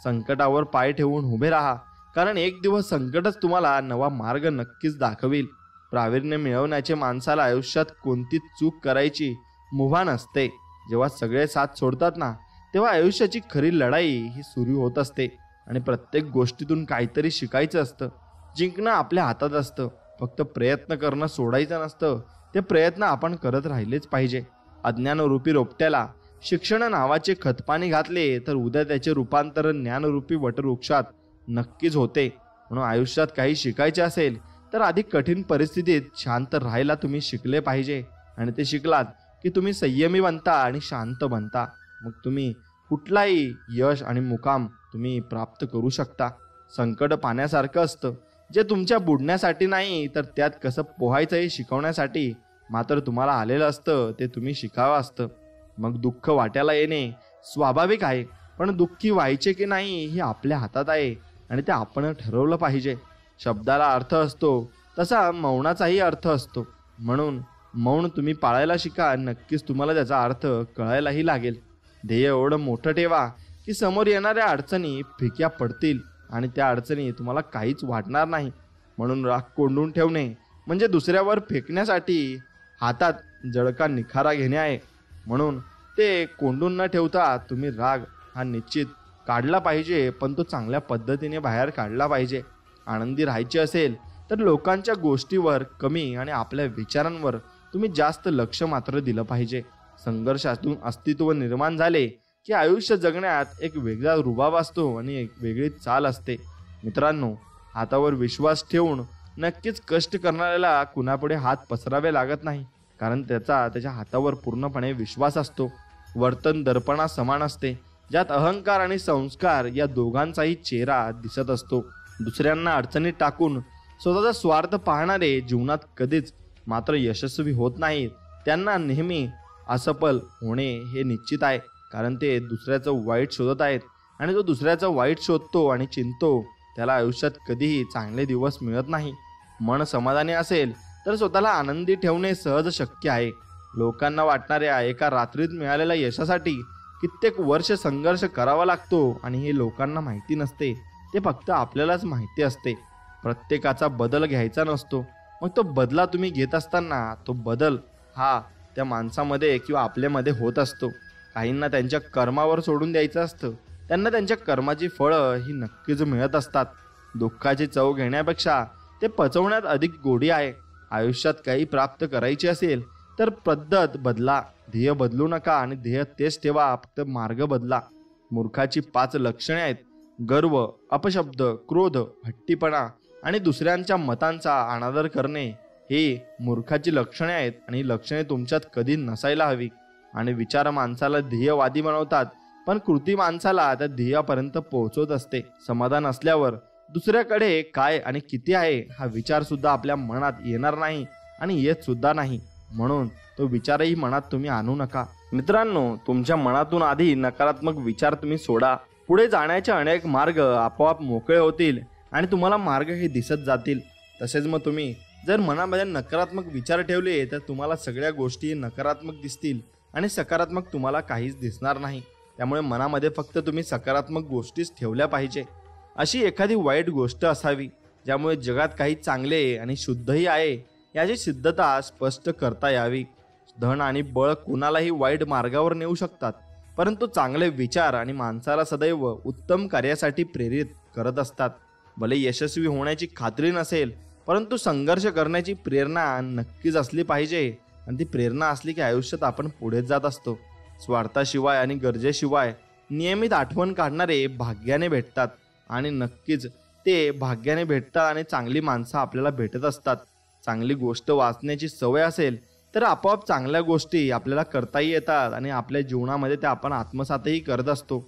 संकटावर पाय ठेवून उभे राहा, कारण एक दिवस संकटच तुम्हाला नवा मार्ग नक्कीच दाखवेल. प्रावीण्य मिळवण्याचे माणसाला आयुष्यात कोणती चूक करायची मुभा नसते. जेव्हा सगळे साथ सोडतात ना, तेव्हा आयुष्याची खरी लढाई ही सुरू होत असते आणि प्रत्येक गोष्टीतून काहीतरी शिकायचं असतं. जिंकणं आपल्या हातात असतं, फक्त प्रयत्न करणं सोडायचं नसतं. ते प्रयत्न आपण करत राहिलेच पाहिजे. अज्ञानरूपी रोपट्याला शिक्षण नावाचे खतपाणी घातले तर उद्या त्याचे रूपांतर ज्ञानरूपी वटवृक्षात नक्कीच होते. म्हणून आयुष्यात काही शिकायचे असेल तर आधी कठीण परिस्थितीत शांत राहायला तुम्ही शिकले पाहिजे आणि ते शिकलात की तुम्ही संयमी बनता आणि शांत बनता. मग तुम्ही कुठलाही यश आणि मुकाम तुम्ही प्राप्त करू शकता. संकट पाण्यासारखं असतं, जे तुमच्या बुडण्यासाठी नाही तर त्यात कसं पोहायचं हे शिकवण्यासाठी मात्र तुम्हाला आलेलं असतं. ते तुम्ही शिकावं असतं. मग दुःख वाट्याला येणे स्वाभाविक आहे, पण दुःखी व्हायचे की नाही हे आपल्या हातात आहे आणि ते आपण ठरवलं पाहिजे. शब्दाला अर्थ असतो तसा मौनाचाही अर्थ असतो. म्हणून मौन तुम्ही पाळायला शिका. नक्कीच तुम्हाला त्याचा अर्थ कळायलाही लागेल. ध्येय एवढं मोठं ठेवा की समोर येणाऱ्या अडचणी फिक्या पडतील आणि त्या अडचणी तुम्हाला काहीच वाटणार नाही. म्हणून राग कोंडून ठेवणे म्हणजे दुसऱ्यावर फेकण्यासाठी हातात जळका निखारा घेणे आहे. म्हणून ते कोंडून न ठेवता तुम्ही राग हा निश्चित काढला पाहिजे, पण तो चांगल्या पद्धतीने बाहेर काढला पाहिजे. आनंदी राहायचे असेल तर लोकांच्या गोष्टीवर कमी आणि आपल्या विचारांवर तुम्ही जास्त लक्ष मात्र दिलं पाहिजे. संघर्षातून अस्तित्व निर्माण झाले की आयुष्य जगण्यात एक वेगळा रुबाब असतो आणि एक वेगळी चाल असते. मित्रांनो, हातावर विश्वास ठेवून नक्कीच कष्ट करणाऱ्याला कुणापुढे हात पसरावे लागत नाही, कारण त्याच्या हातावर पूर्णपणे विश्वास असतो. वर्तन दर्पणा समान असते, ज्यात अहंकार आणि संस्कार या दोघांचाही चेहरा दिसत असतो. दुसऱ्यांना अडचणीत टाकून स्वतःचा स्वार्थ पाहणारे जीवनात कधीच मात्र यशस्वी होत नाहीत. त्यांना नेहमी असफल होणे हे निश्चित आहे, कारण ते दुसऱ्याचं वाईट शोधत आहेत आणि जो दुसऱ्याचं वाईट शोधतो आणि चिंतो त्याला आयुष्यात कधीही चांगले दिवस मिळत नाही. मन समाधानी असेल तर स्वतःला आनंदी ठेवणे सहज शक्य आहे. लोकांना वाटणाऱ्या एका रात्रीत मिळालेल्या यशासाठी कित्येक वर्ष संघर्ष करावा लागतो आणि हे लोकांना माहिती नसते. ते फक्त आपल्यालाच माहिती असते. प्रत्येकाचा बदल घ्यायचा नसतो. मग तो बदला तुम्ही घेत असताना तो बदल हा त्या माणसामध्ये किंवा आपल्यामध्ये होत असतो. काहींना त्यांच्या कर्मावर सोडून द्यायचं असतं. त्यांना त्यांच्या कर्माची फळं ही नक्कीच मिळत असतात. दुःखाची चव घेण्यापेक्षा ते पचवण्यात अधिक गोडी आहे. आयुष्यात काही प्राप्त करायचे असेल तर पद्धत बदला, ध्येय बदलू नका आणि ध्येय तेच ठेवा, फक्त मार्ग बदला. मूर्खाची 5 लक्षणे आहेत: गर्व, अपशब्द, क्रोध, हट्टीपणा आणि दुसऱ्यांच्या मतांचा अनादर करणे. हे मूर्खाची लक्षणे आहेत आणि ही लक्षणे तुमच्यात कधी नसायला हवी. आणि विचार माणसाला ध्येयवादी बनवतात, पण कृती माणसाला त्या ध्येयापर्यंत पोहोचवत असते. समाधान असल्यावर दुसऱ्याकडे काय आणि किती आहे हा विचार सुद्धा आपल्या मनात येणार नाही आणि येत सुद्धा नाही. म्हणून तो विचारही मनात तुम्ही आणू नका. मित्रांनो, तुमच्या मनातून आधी नकारात्मक विचार तुम्ही सोडा. पुढे जाण्याचे अनेक मार्ग आपोआप मोकळे होतील आणि तुम्हाला मार्ग हे दिसत जातील. तसेच मग तुम्ही जर मनामध्ये नकारात्मक विचार ठेवले तर तुम्हाला सगळ्या गोष्टी नकारात्मक दिसतील आणि सकारात्मक तुम्हाला काहीच दिसणार नाही. त्यामुळे मनामध्ये फक्त तुम्ही सकारात्मक गोष्टीच ठेवल्या पाहिजे. अशी एखादी वाईट गोष्ट असावी ज्यामुळे जगात काही चांगले आणि शुद्धही आहे याची सिद्धता स्पष्ट करता यावी. धन आणि बळ कुणालाही वाईट मार्गावर नेऊ शकतात, परंतु चांगले विचार आणि माणसाला सदैव उत्तम कार्यासाठी प्रेरित करत असतात. भले यशस्वी होण्याची खात्री नसेल, परंतु संघर्ष करण्याची प्रेरणा नक्कीच असली पाहिजे आणि ती प्रेरणा असली की आयुष्यात आपण पुढे जात असतो. स्वार्थाशिवाय आणि गरजेशिवाय नियमित आठवण काढणारे भाग्याने भेटतात आणि नक्कीच ते भाग्याने भेटतात आणि चांगली माणसं आपल्याला भेटत असतात. चांगली गोष्ट वाचण्याची सवय असेल तर आपोआप चांगल्या गोष्टी आपल्याला करताही येतात आणि आपल्या जीवनामध्ये त्या आपण आत्मसातही करत असतो.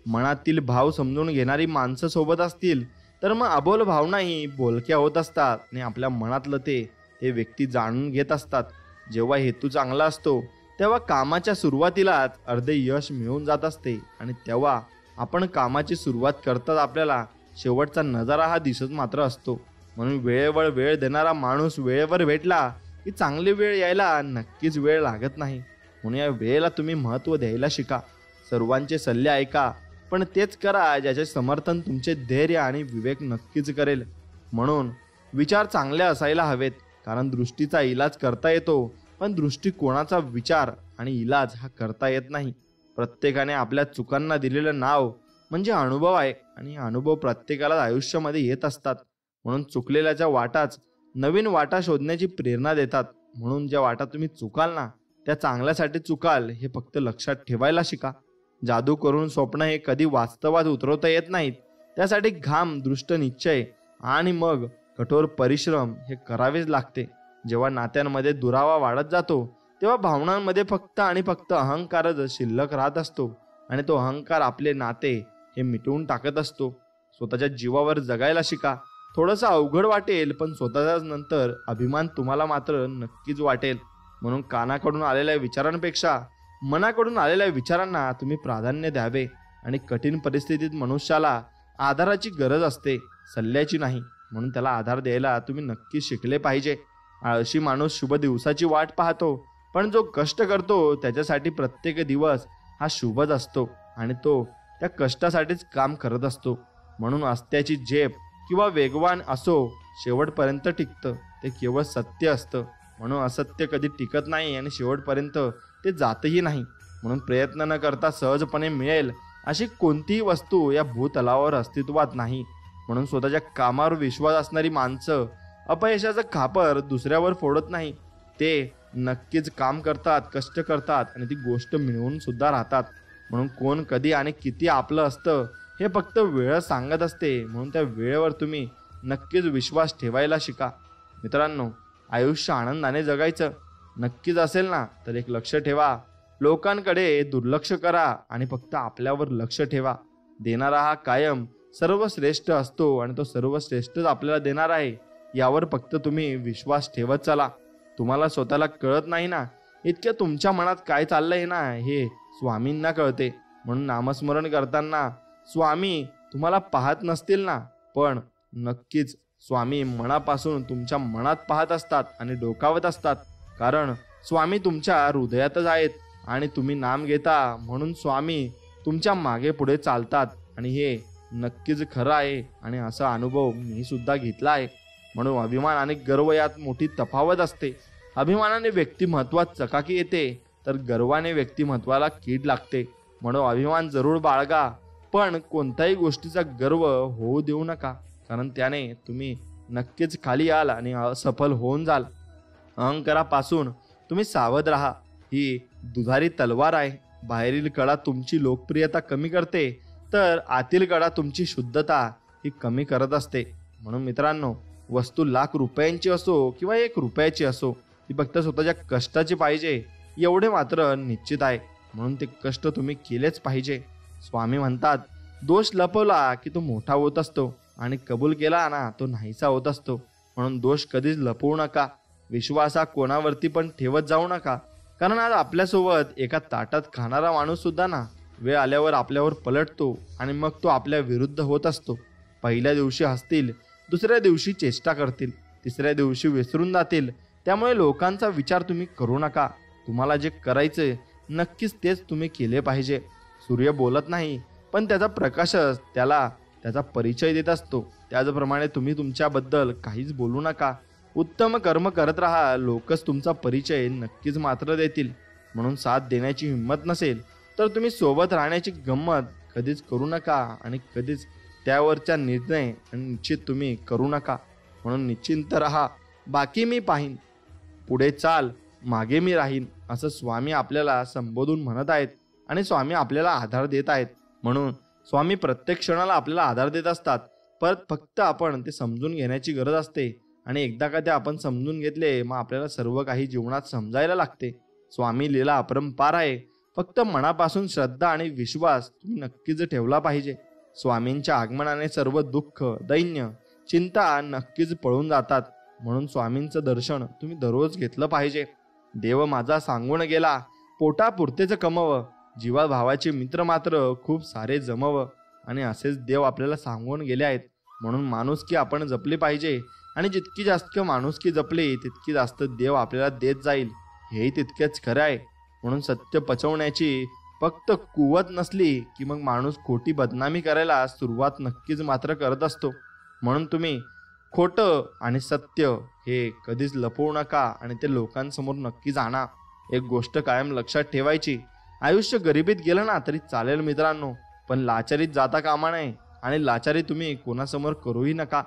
मनातील भाव समजून घेणारी माणसं सोबत असतील तर मग अबोल भावनाही बोलक्या होत असतात आणि आपल्या मनातलं ते व्यक्ती जाणून घेत असतात. जेव्हा हेतू चांगला असतो तेव्हा कामाच्या सुरुवातीलाच अर्धे यश मिळून जात असते आणि तेव्हा आपण कामाची सुरुवात करताच आपल्याला शेवटचा नजारा हा दिसत मात्र असतो. म्हणून वेळेवर वेळ देणारा माणूस वेळेवर भेटला की चांगली वेळ यायला नक्कीच वेळ लागत नाही. म्हणून या वेळेला तुम्ही महत्त्व द्यायला शिका. सर्वांचे सल्ले ऐका, पण तेच करा ज्याचे समर्थन तुमचे धैर्य आणि विवेक नक्कीच करेल. म्हणून विचार चांगले असायला हवेत, कारण दृष्टीचा इलाज करता येतो पण दृष्टिकोनाचा विचार आणि इलाज हा करता येत नाही. प्रत्येकाने आपल्या चुकांना दिलेलं नाव म्हणजे अनुभव आहे आणि अनुभव प्रत्येकाला आयुष्यामध्ये येत असतात. म्हणून चुकलेल्याच्या वाटाच नवीन वाटा शोधण्याची प्रेरणा देतात. म्हणून ज्या वाटा तुम्ही चुकाल ना त्या चांगल्यासाठी चुकाल हे फक्त लक्षात ठेवायला शिका. जादू करून स्वप्न हे कधी वास्तवात उतरवता येत नाहीत. त्यासाठी घाम, दृष्ट निश्चय आणि मग कठोर परिश्रम हे करावेच लागते. जेव्हा नात्यांमध्ये दुरावा वाढत जातो तेव्हा भावनांमध्ये फक्त आणि फक्त अहंकारच शिल्लक राहत असतो आणि तो अहंकार आपले नाते हे मिटवून टाकत असतो. स्वतःच्या जीवावर जगायला शिका. थोडंसं अवघड वाटेल पण स्वतःच्याच नंतर अभिमान तुम्हाला मात्र नक्कीच वाटेल. म्हणून कानाकडून आलेल्या विचारांपेक्षा मनाकडून आलेल्या विचारांना तुम्ही प्राधान्य द्यावे आणि कठीण परिस्थितीत मनुष्याला आधाराची गरज असते, सल्ल्याची नाही. म्हणून त्याला आधार द्यायला तुम्ही नक्की शिकले पाहिजे. आळशी माणूस शुभ दिवसाची वाट पाहतो, पण जो कष्ट करतो त्याच्यासाठी प्रत्येक दिवस हा शुभच असतो आणि तो त्या कष्टासाठीच काम करत असतो. म्हणून अस्त्याची झेप किंवा वेगवान असो शेवटपर्यंत टिकतं, ते केवळ सत्य असतं. म्हणून असत्य कधी टिकत नाही आणि शेवटपर्यंत ते जातही नाही. म्हणून प्रयत्न न करता सहजपणे मिळेल अशी कोणतीही वस्तू या भूतलावर अस्तित्वात नाही. म्हणून स्वतःच्या कामावर विश्वास असणारी माणसं अपयशाचं खापर दुसऱ्यावर फोडत नाही. ते नक्कीच काम करतात, कष्ट करतात आणि ती गोष्ट मिळवून सुद्धा राहतात. म्हणून कोण कधी आणि किती आपलं असतं हे फक्त वेळ सांगत असते. म्हणून त्या वेळेवर तुम्ही नक्कीच विश्वास ठेवायला शिका. मित्रांनो, आयुष्य आनंदाने जगायचं नक्कीच असेल ना तर एक लक्ष ठेवा. लोकांकडे दुर्लक्ष करा आणि फक्त आपल्यावर लक्ष ठेवा. देणारा हा कायम सर्वश्रेष्ठ असतो आणि तो सर्वश्रेष्ठच आपल्याला देणार आहे. यावर फक्त तुम्ही विश्वास ठेवत चला. तुम्हाला स्वतःला कळत नाही ना इतक्या तुमच्या मनात काय चाललंय ना हे स्वामींना कळते. म्हणून नामस्मरण करताना स्वामी तुम्हाला पाहत नसतील ना, पण नक्कीच स्वामी मनापासून तुमच्या मनात पाहत असतात आणि डोकावत असतात. कारण स्वामी तुमच्या हृदयातच आहेत आणि तुम्ही नाम घेता म्हणून स्वामी तुमच्या मागे पुढे चालतात. आणि हे नक्कीच खरं आहे आणि असा अनुभव मी सुद्धा घेतला आहे. म्हणून अभिमान आणि गर्व यात मोठी तफावत असते. अभिमानाने व्यक्तिमत्वात चकाकी येते तर गर्वाने व्यक्तिमत्वाला कीड लागते. म्हणून अभिमान जरूर बाळगा, पण कोणत्याही गोष्टीचा गर्व होऊ देऊ नका, कारण त्याने तुम्ही नक्कीच खाली याल आणि असफल होऊन जाल. अहंकारापासून तुम्ही सावध राहा. ही दुधारी तलवार आहे. बाहेरील कडा तुमची लोकप्रियता कमी करते तर आतील कडा तुमची शुद्धता ही कमी करत असते. म्हणून मित्रांनो, वस्तू लाख रुपयांची असो किंवा 1 रुपयाची असो, ती फक्त स्वतःच्या कष्टाची पाहिजे एवढे मात्र निश्चित आहे. म्हणून ते कष्ट तुम्ही केलेच पाहिजे. स्वामी म्हणतात, दोष लपवला की तो मोठा होत असतो आणि कबूल केला ना तो नाहीसा होत असतो. म्हणून दोष कधीच लपवू नका. विश्वास हा कोणावरती पण ठेवत जाऊ नका, कारण आज आपल्यासोबत एका ताटात खाणारा माणूस सुद्धा ना वेळ आल्यावर आपल्यावर पलटतो आणि मग तो आपल्या विरुद्ध होत असतो. पहिल्या दिवशी हसतील, दुसऱ्या दिवशी चेष्टा करतील, तिसऱ्या दिवशी विसरून जातील. त्यामुळे लोकांचा विचार तुम्ही करू नका. तुम्हाला जे करायचे नक्कीच तेच तुम्ही केले पाहिजे. सूर्य बोलत नाही, पण त्याचा प्रकाशच त्याला त्याचा परिचय देत असतो. त्याचप्रमाणे तुम्ही तुमच्याबद्दल काहीच बोलू नका. उत्तम कर्म करत राहा. लोकच तुमचा परिचय नक्कीच मात्र देतील. म्हणून साथ देण्याची हिंमत नसेल तर तुम्ही सोबत राहण्याची गंमत कधीच करू नका आणि कधीच त्यावरचा निर्णय आणि निश्चित तुम्ही करू नका. म्हणून निश्चिंत राहा. बाकी मी पाहीन, पुढे चाल, मागे मी राहीन, असं स्वामी आपल्याला संबोधून म्हणत आहेत आणि स्वामी आपल्याला आधार देत आहेत. म्हणून स्वामी प्रत्येक क्षणाला आपल्याला आधार देत असतात, परत फक्त आपण ते समजून घेण्याची गरज असते. आणि एकदा का ते आपण समजून घेतले, मग आपल्याला सर्व काही जीवनात समजायला लागते. स्वामी लीला अपरंपार आहे. फक्त मनापासून श्रद्धा आणि विश्वास तुम्ही नक्कीच ठेवला पाहिजे. स्वामींच्या आगमनाने सर्व दुःख, दैन्य, चिंता नक्कीच पळून जातात. म्हणून स्वामींचं दर्शन तुम्ही दररोज घेतलं पाहिजे. देव माझा सांगून गेला, पोटापुरतेच कमव, जीवा भावाचे मित्र मात्र खूप सारे जमव. आणि असेच देव आपल्याला सांगून गेले आहेत. म्हणून माणुसकी आपण जपली पाहिजे. आणि जितकी जास्त माणुसकी जपली तितकी जास्त देव आपल्याला देत जाईल, हेही तितकेच खरं आहे. म्हणून सत्य पचवण्याची फक्त कुवत नसली की मग माणूस खोटी बदनामी करायला सुरुवात नक्कीच मात्र करत असतो. म्हणून तुम्ही खोटं आणि सत्य हे कधीच लपवू नका आणि ते लोकांसमोर नक्कीच आणा. एक गोष्ट कायम लक्षात ठेवायची, आयुष्य गरिबीत गेलं ना तरी चालेल मित्रांनो, पण लाचारीत जाता कामा नये. आणि लाचारी तुम्ही कोणासमोर करूही नका.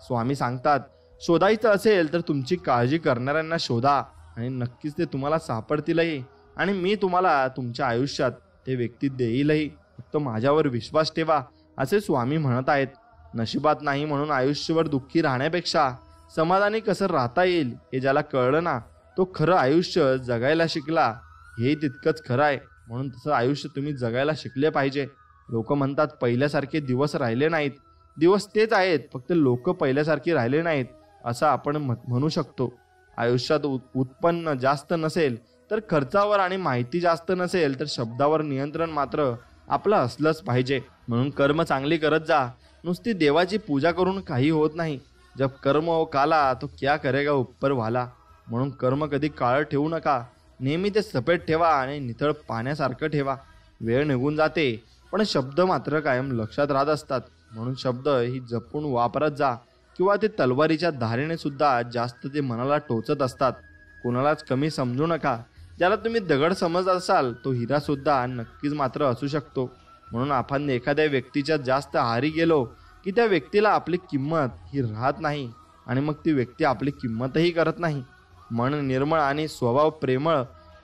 स्वामी सांगतात, शोधायचं असेल तर तुमची काळजी करणाऱ्यांना शोधा आणि नक्कीच ते तुम्हाला सापडतीलही. आणि मी तुम्हाला तुमच्या आयुष्यात ते व्यक्ती देईलही. फक्त माझ्यावर विश्वास ठेवा, असे स्वामी म्हणत आहेत. नशिबात नाही म्हणून आयुष्यभर दुःखी राहण्यापेक्षा समाधानी कसं राहता येईल हे ज्याला कळलं ना, तो खरं आयुष्य जगायला शिकला, हे तितकंच खरं आहे. म्हणून तसं आयुष्य तुम्ही जगायला शिकले पाहिजे. लोक म्हणतात पहिल्यासारखे दिवस राहिले नाहीत. दिवस तेच आहेत, फक्त लोक पहिल्यासारखे राहिले नाहीत असं आपण म्हणू शकतो. आयुष्यात उत्पन्न जास्त नसेल तर खर्चावर आणि माहिती जास्त नसेल तर शब्दावर नियंत्रण मात्र आपलं असलंच पाहिजे. म्हणून कर्म चांगली करत जा. नुसती देवाची पूजा करून काही होत नाही. जब कर्म हो काला तो क्या करेगा ऊपर वाला. म्हणून कर्म कधी काळं ठेवू नका. नेहमी ते सफेद ठेवा आणि नितळ पाण्यासारखं ठेवा. वेळ निघून जाते पण शब्द मात्र कायम लक्षात राहत असतात. म्हणून शब्द ही जपून वापरत जा, किंवा ते तलवारीच्या धारेने सुद्धा जास्त ते मनाला टोचत असतात. कोणालाच कमी समजू नका. ज्याला तुम्ही दगड समजत असाल तो हिरा सुद्धा नक्कीच मात्र असू शकतो. म्हणून आपण एखाद्या व्यक्तीच्या जास्त आहारी गेलो की त्या व्यक्तीला आपली किंमत ही राहत नाही आणि मग ती व्यक्ती आपली किंमतही करत नाही. मन निर्मळ आणि स्वभाव प्रेमळ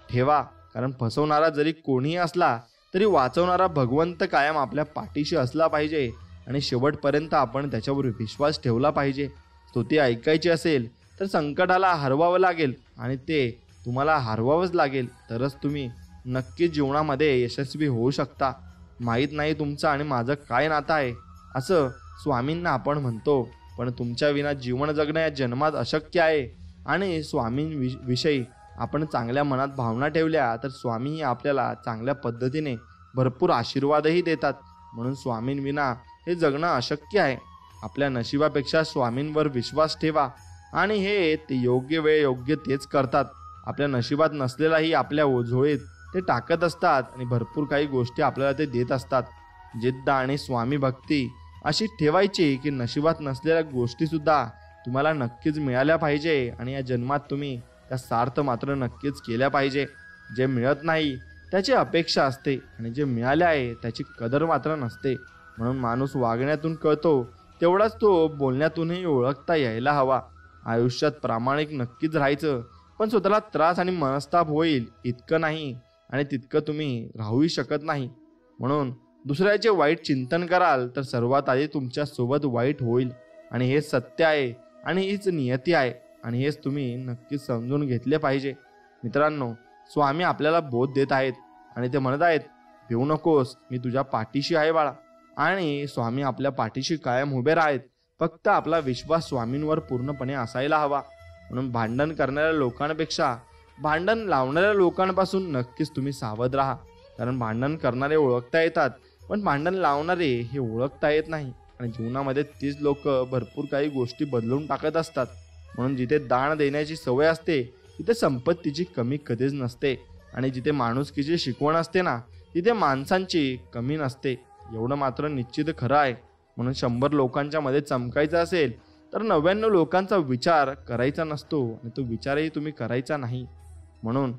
ठेवा, कारण फसवणारा जरी कोणीही असला तरी वाचवणारा भगवंत कायम आपल्या पाठीशी असला पाहिजे. आणि शेवटपर्यंत आपण त्याच्यावर विश्वास ठेवला पाहिजे. स्तुती ऐकायची असेल तर संकटाला हरवावं लागेल आणि ते तुम्हाला हरवावंच लागेल, तरच तुम्ही नक्कीच जीवनामध्ये यशस्वी होऊ शकता. माहीत नाही तुमचं आणि माझं काय नातं आहे असं स्वामींना आपण म्हणतो, पण तुमच्या विना जीवन जगणं या जन्मात अशक्य आहे. आणि स्वामींविषयी आपण चांगल्या मनात भावना ठेवल्या तर स्वामीही आपल्याला चांगल्या पद्धतीने भरपूर आशीर्वादही देतात. म्हणून स्वामींविना हे जगणं अशक्य आहे. आपल्या नशिबापेक्षा स्वामींवर विश्वास ठेवा आणि हे ते योग्य वेळ योग्य तेच करतात. आपल्या नशिबात नसलेलाही आपल्या ओझोळीत ते टाकत असतात आणि भरपूर काही गोष्टी आपल्याला ते देत असतात. जिद्द आणि स्वामी भक्ती अशी ठेवायची की नशिबात नसलेल्या गोष्टीसुद्धा तुम्हाला नक्कीच मिळाल्या पाहिजे आणि या जन्मात तुम्ही त्या सार्थ मात्र नक्कीच केल्या पाहिजे. जे मिळत नाही त्याची अपेक्षा असते आणि जे मिळाले आहे त्याची कदर मात्र नसते. म्हणून माणूस वागण्यातून कळतो तेवढाच तो बोलण्यातूनही ओळखता यायला हवा. आयुष्यात प्रामाणिक नक्कीच राहायचं, पण स्वतःला त्रास आणि मनस्ताप होईल इतकं नाही आणि तितकं तुम्ही राहूही शकत नाही. म्हणून दुसऱ्याचे वाईट चिंतन कराल तर सर्वात आधी तुमच्या सोबत वाईट होईल. आणि हे सत्य आहे आणि हीच नियती आहे आणि हेच तुम्ही नक्कीच समजून घेतले पाहिजे. मित्रांनो, स्वामी आपल्याला बोध देत आहेत आणि ते म्हणत आहेत, भिवू नकोस, मी तुझ्या पाठीशी आहे बाळा. आणि स्वामी आपल्या पाठीशी कायम उभे आहेत. फक्त आपला विश्वास स्वामींवर पूर्णपणे असायला हवा. म्हणून भांडण करणाऱ्या लोकांपेक्षा भांडण लावणाऱ्या लोकांपासून नक्कीच तुम्ही सावध राहा. कारण भांडण करणारे ओळखता येतात पण भांडण लावणारे हे ओळखता येत नाही. आणि जीवनामध्ये तीच लोक भरपूर काही गोष्टी बदलून टाकत असतात. म्हणून जिथे दान देण्याची सवय असते तिथे संपत्तीची कमी कधीच नसते. आणि जिथे माणुसकीची शिकवण असते ना तिथे माणसांची कमी नसते. एवढं मात्र निश्चित खरं आहे. म्हणून 100 लोकांच्या मध्ये चमकायचं असेल तर 99 लोकांचा विचार करायचा नसतो आणि तो विचारही तुम्ही करायचा नाही. म्हणून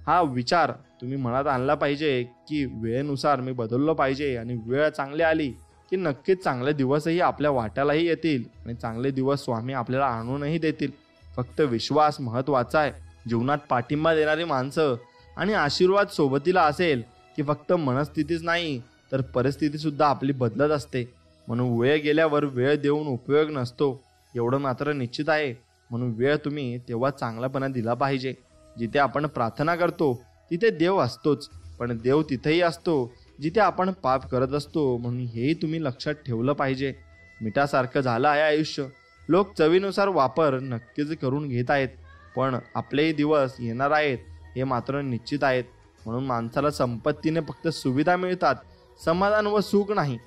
हा विचार तुम्ही मनात आणला पाहिजे की वेळेनुसार मी बदललो पाहिजे आणि वेळ चांगली आली की नक्कीच चांगले दिवसही आपल्या वाट्यालाही येतील आणि चांगले दिवस स्वामी आपल्याला आणूनही देतील. फक्त विश्वास महत्त्वाचा आहे. जीवनात पाठिंबा देणारी माणसं आणि आशीर्वाद सोबतीला असेल की फक्त मनस्थितीच नाही तर परिस्थितीसुद्धा आपली बदलत असते. म्हणून वेळ गेल्यावर वेळ देऊन उपयोग नसतो एवढं मात्र निश्चित आहे. म्हणून वेळ तुम्ही तेव्हा चांगलापणा दिला पाहिजे. जिथे आपण प्रार्थना करतो तिथे देव असतोच, पण देव तिथेही असतो जिथे आपण पाप करत असतो. म्हणून हेही तुम्ही लक्षात ठेवलं पाहिजे. मिठासारखं झालं आहे आयुष्य. लोक चवीनुसार वापर नक्कीच करून घेत आहेत, पण आपलेही दिवस येणार आहेत हे मात्र निश्चित आहेत. म्हणून माणसाला संपत्तीने फक्त सुविधा मिळतात, समाधान व सुख नाही.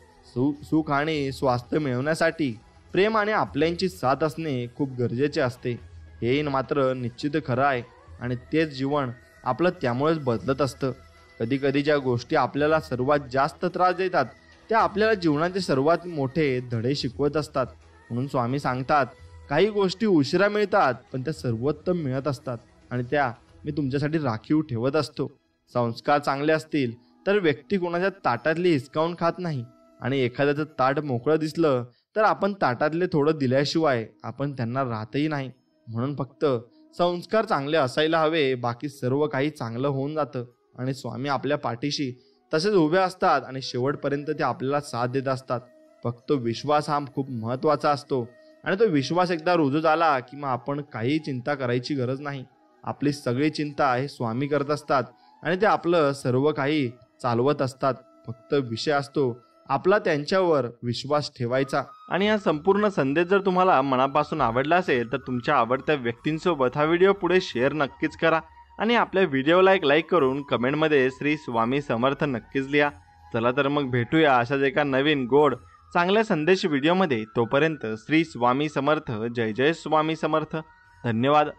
सुख आणि स्वास्थ्य मिळवण्यासाठी प्रेम आणि आपल्यांची साथ असणे खूप गरजेचे असते. हेही मात्र निश्चित खरं आहे आणि तेच जीवन आपलं त्यामुळेच बदलत असतं. कधी कधी ज्या गोष्टी आपल्याला सर्वात जास्त त्रास देतात त्या आपल्याला जीवनाचे सर्वात मोठे धडे शिकवत असतात. म्हणून स्वामी सांगतात, काही गोष्टी उशिरा मिळतात पण त्या सर्वोत्तम मिळत असतात आणि त्या मी तुमच्यासाठी राखीव ठेवत असतो. संस्कार चांगले असतील तर व्यक्ती कोणाच्या ताटातली हिसकावून खात नाही आणि एखाद्याचं ताट मोकळं दिसलं तर आपण ताटातले थोडं दिल्याशिवाय आपण त्यांना राहतही नाही. म्हणून फक्त संस्कार चांगले असायला हवे, बाकी सर्व काही चांगलं होऊन जातं. आणि स्वामी आपल्या पाठीशी तसेच उभे असतात आणि शेवटपर्यंत ते आपल्याला साथ देत असतात. फक्त विश्वास हा खूप महत्त्वाचा असतो आणि तो विश्वास एकदा रुजू झाला की मग आपण काही चिंता करायची गरज नाही. आपली सगळी चिंता हे स्वामी करत असतात आणि ते आपलं सर्व काही चालवत असतात. फक्त विषय असतो आपला त्यांच्यावर विश्वास ठेवायचा. आणि हा संपूर्ण संदेश जर तुम्हाला मनापासून आवडला असेल तर तुमच्या आवडत्या व्यक्तींसोबत हा व्हिडिओ पुढे शेअर नक्कीच करा आणि आपल्या व्हिडिओला एक लाईक करून कमेंटमध्ये श्री स्वामी समर्थ नक्कीच लिहा. चला तर मग भेटूया अशाच एका नवीन गोड चांगल्या संदेश व्हिडिओमध्ये. तोपर्यंत श्री स्वामी समर्थ. जय जय स्वामी समर्थ. धन्यवाद.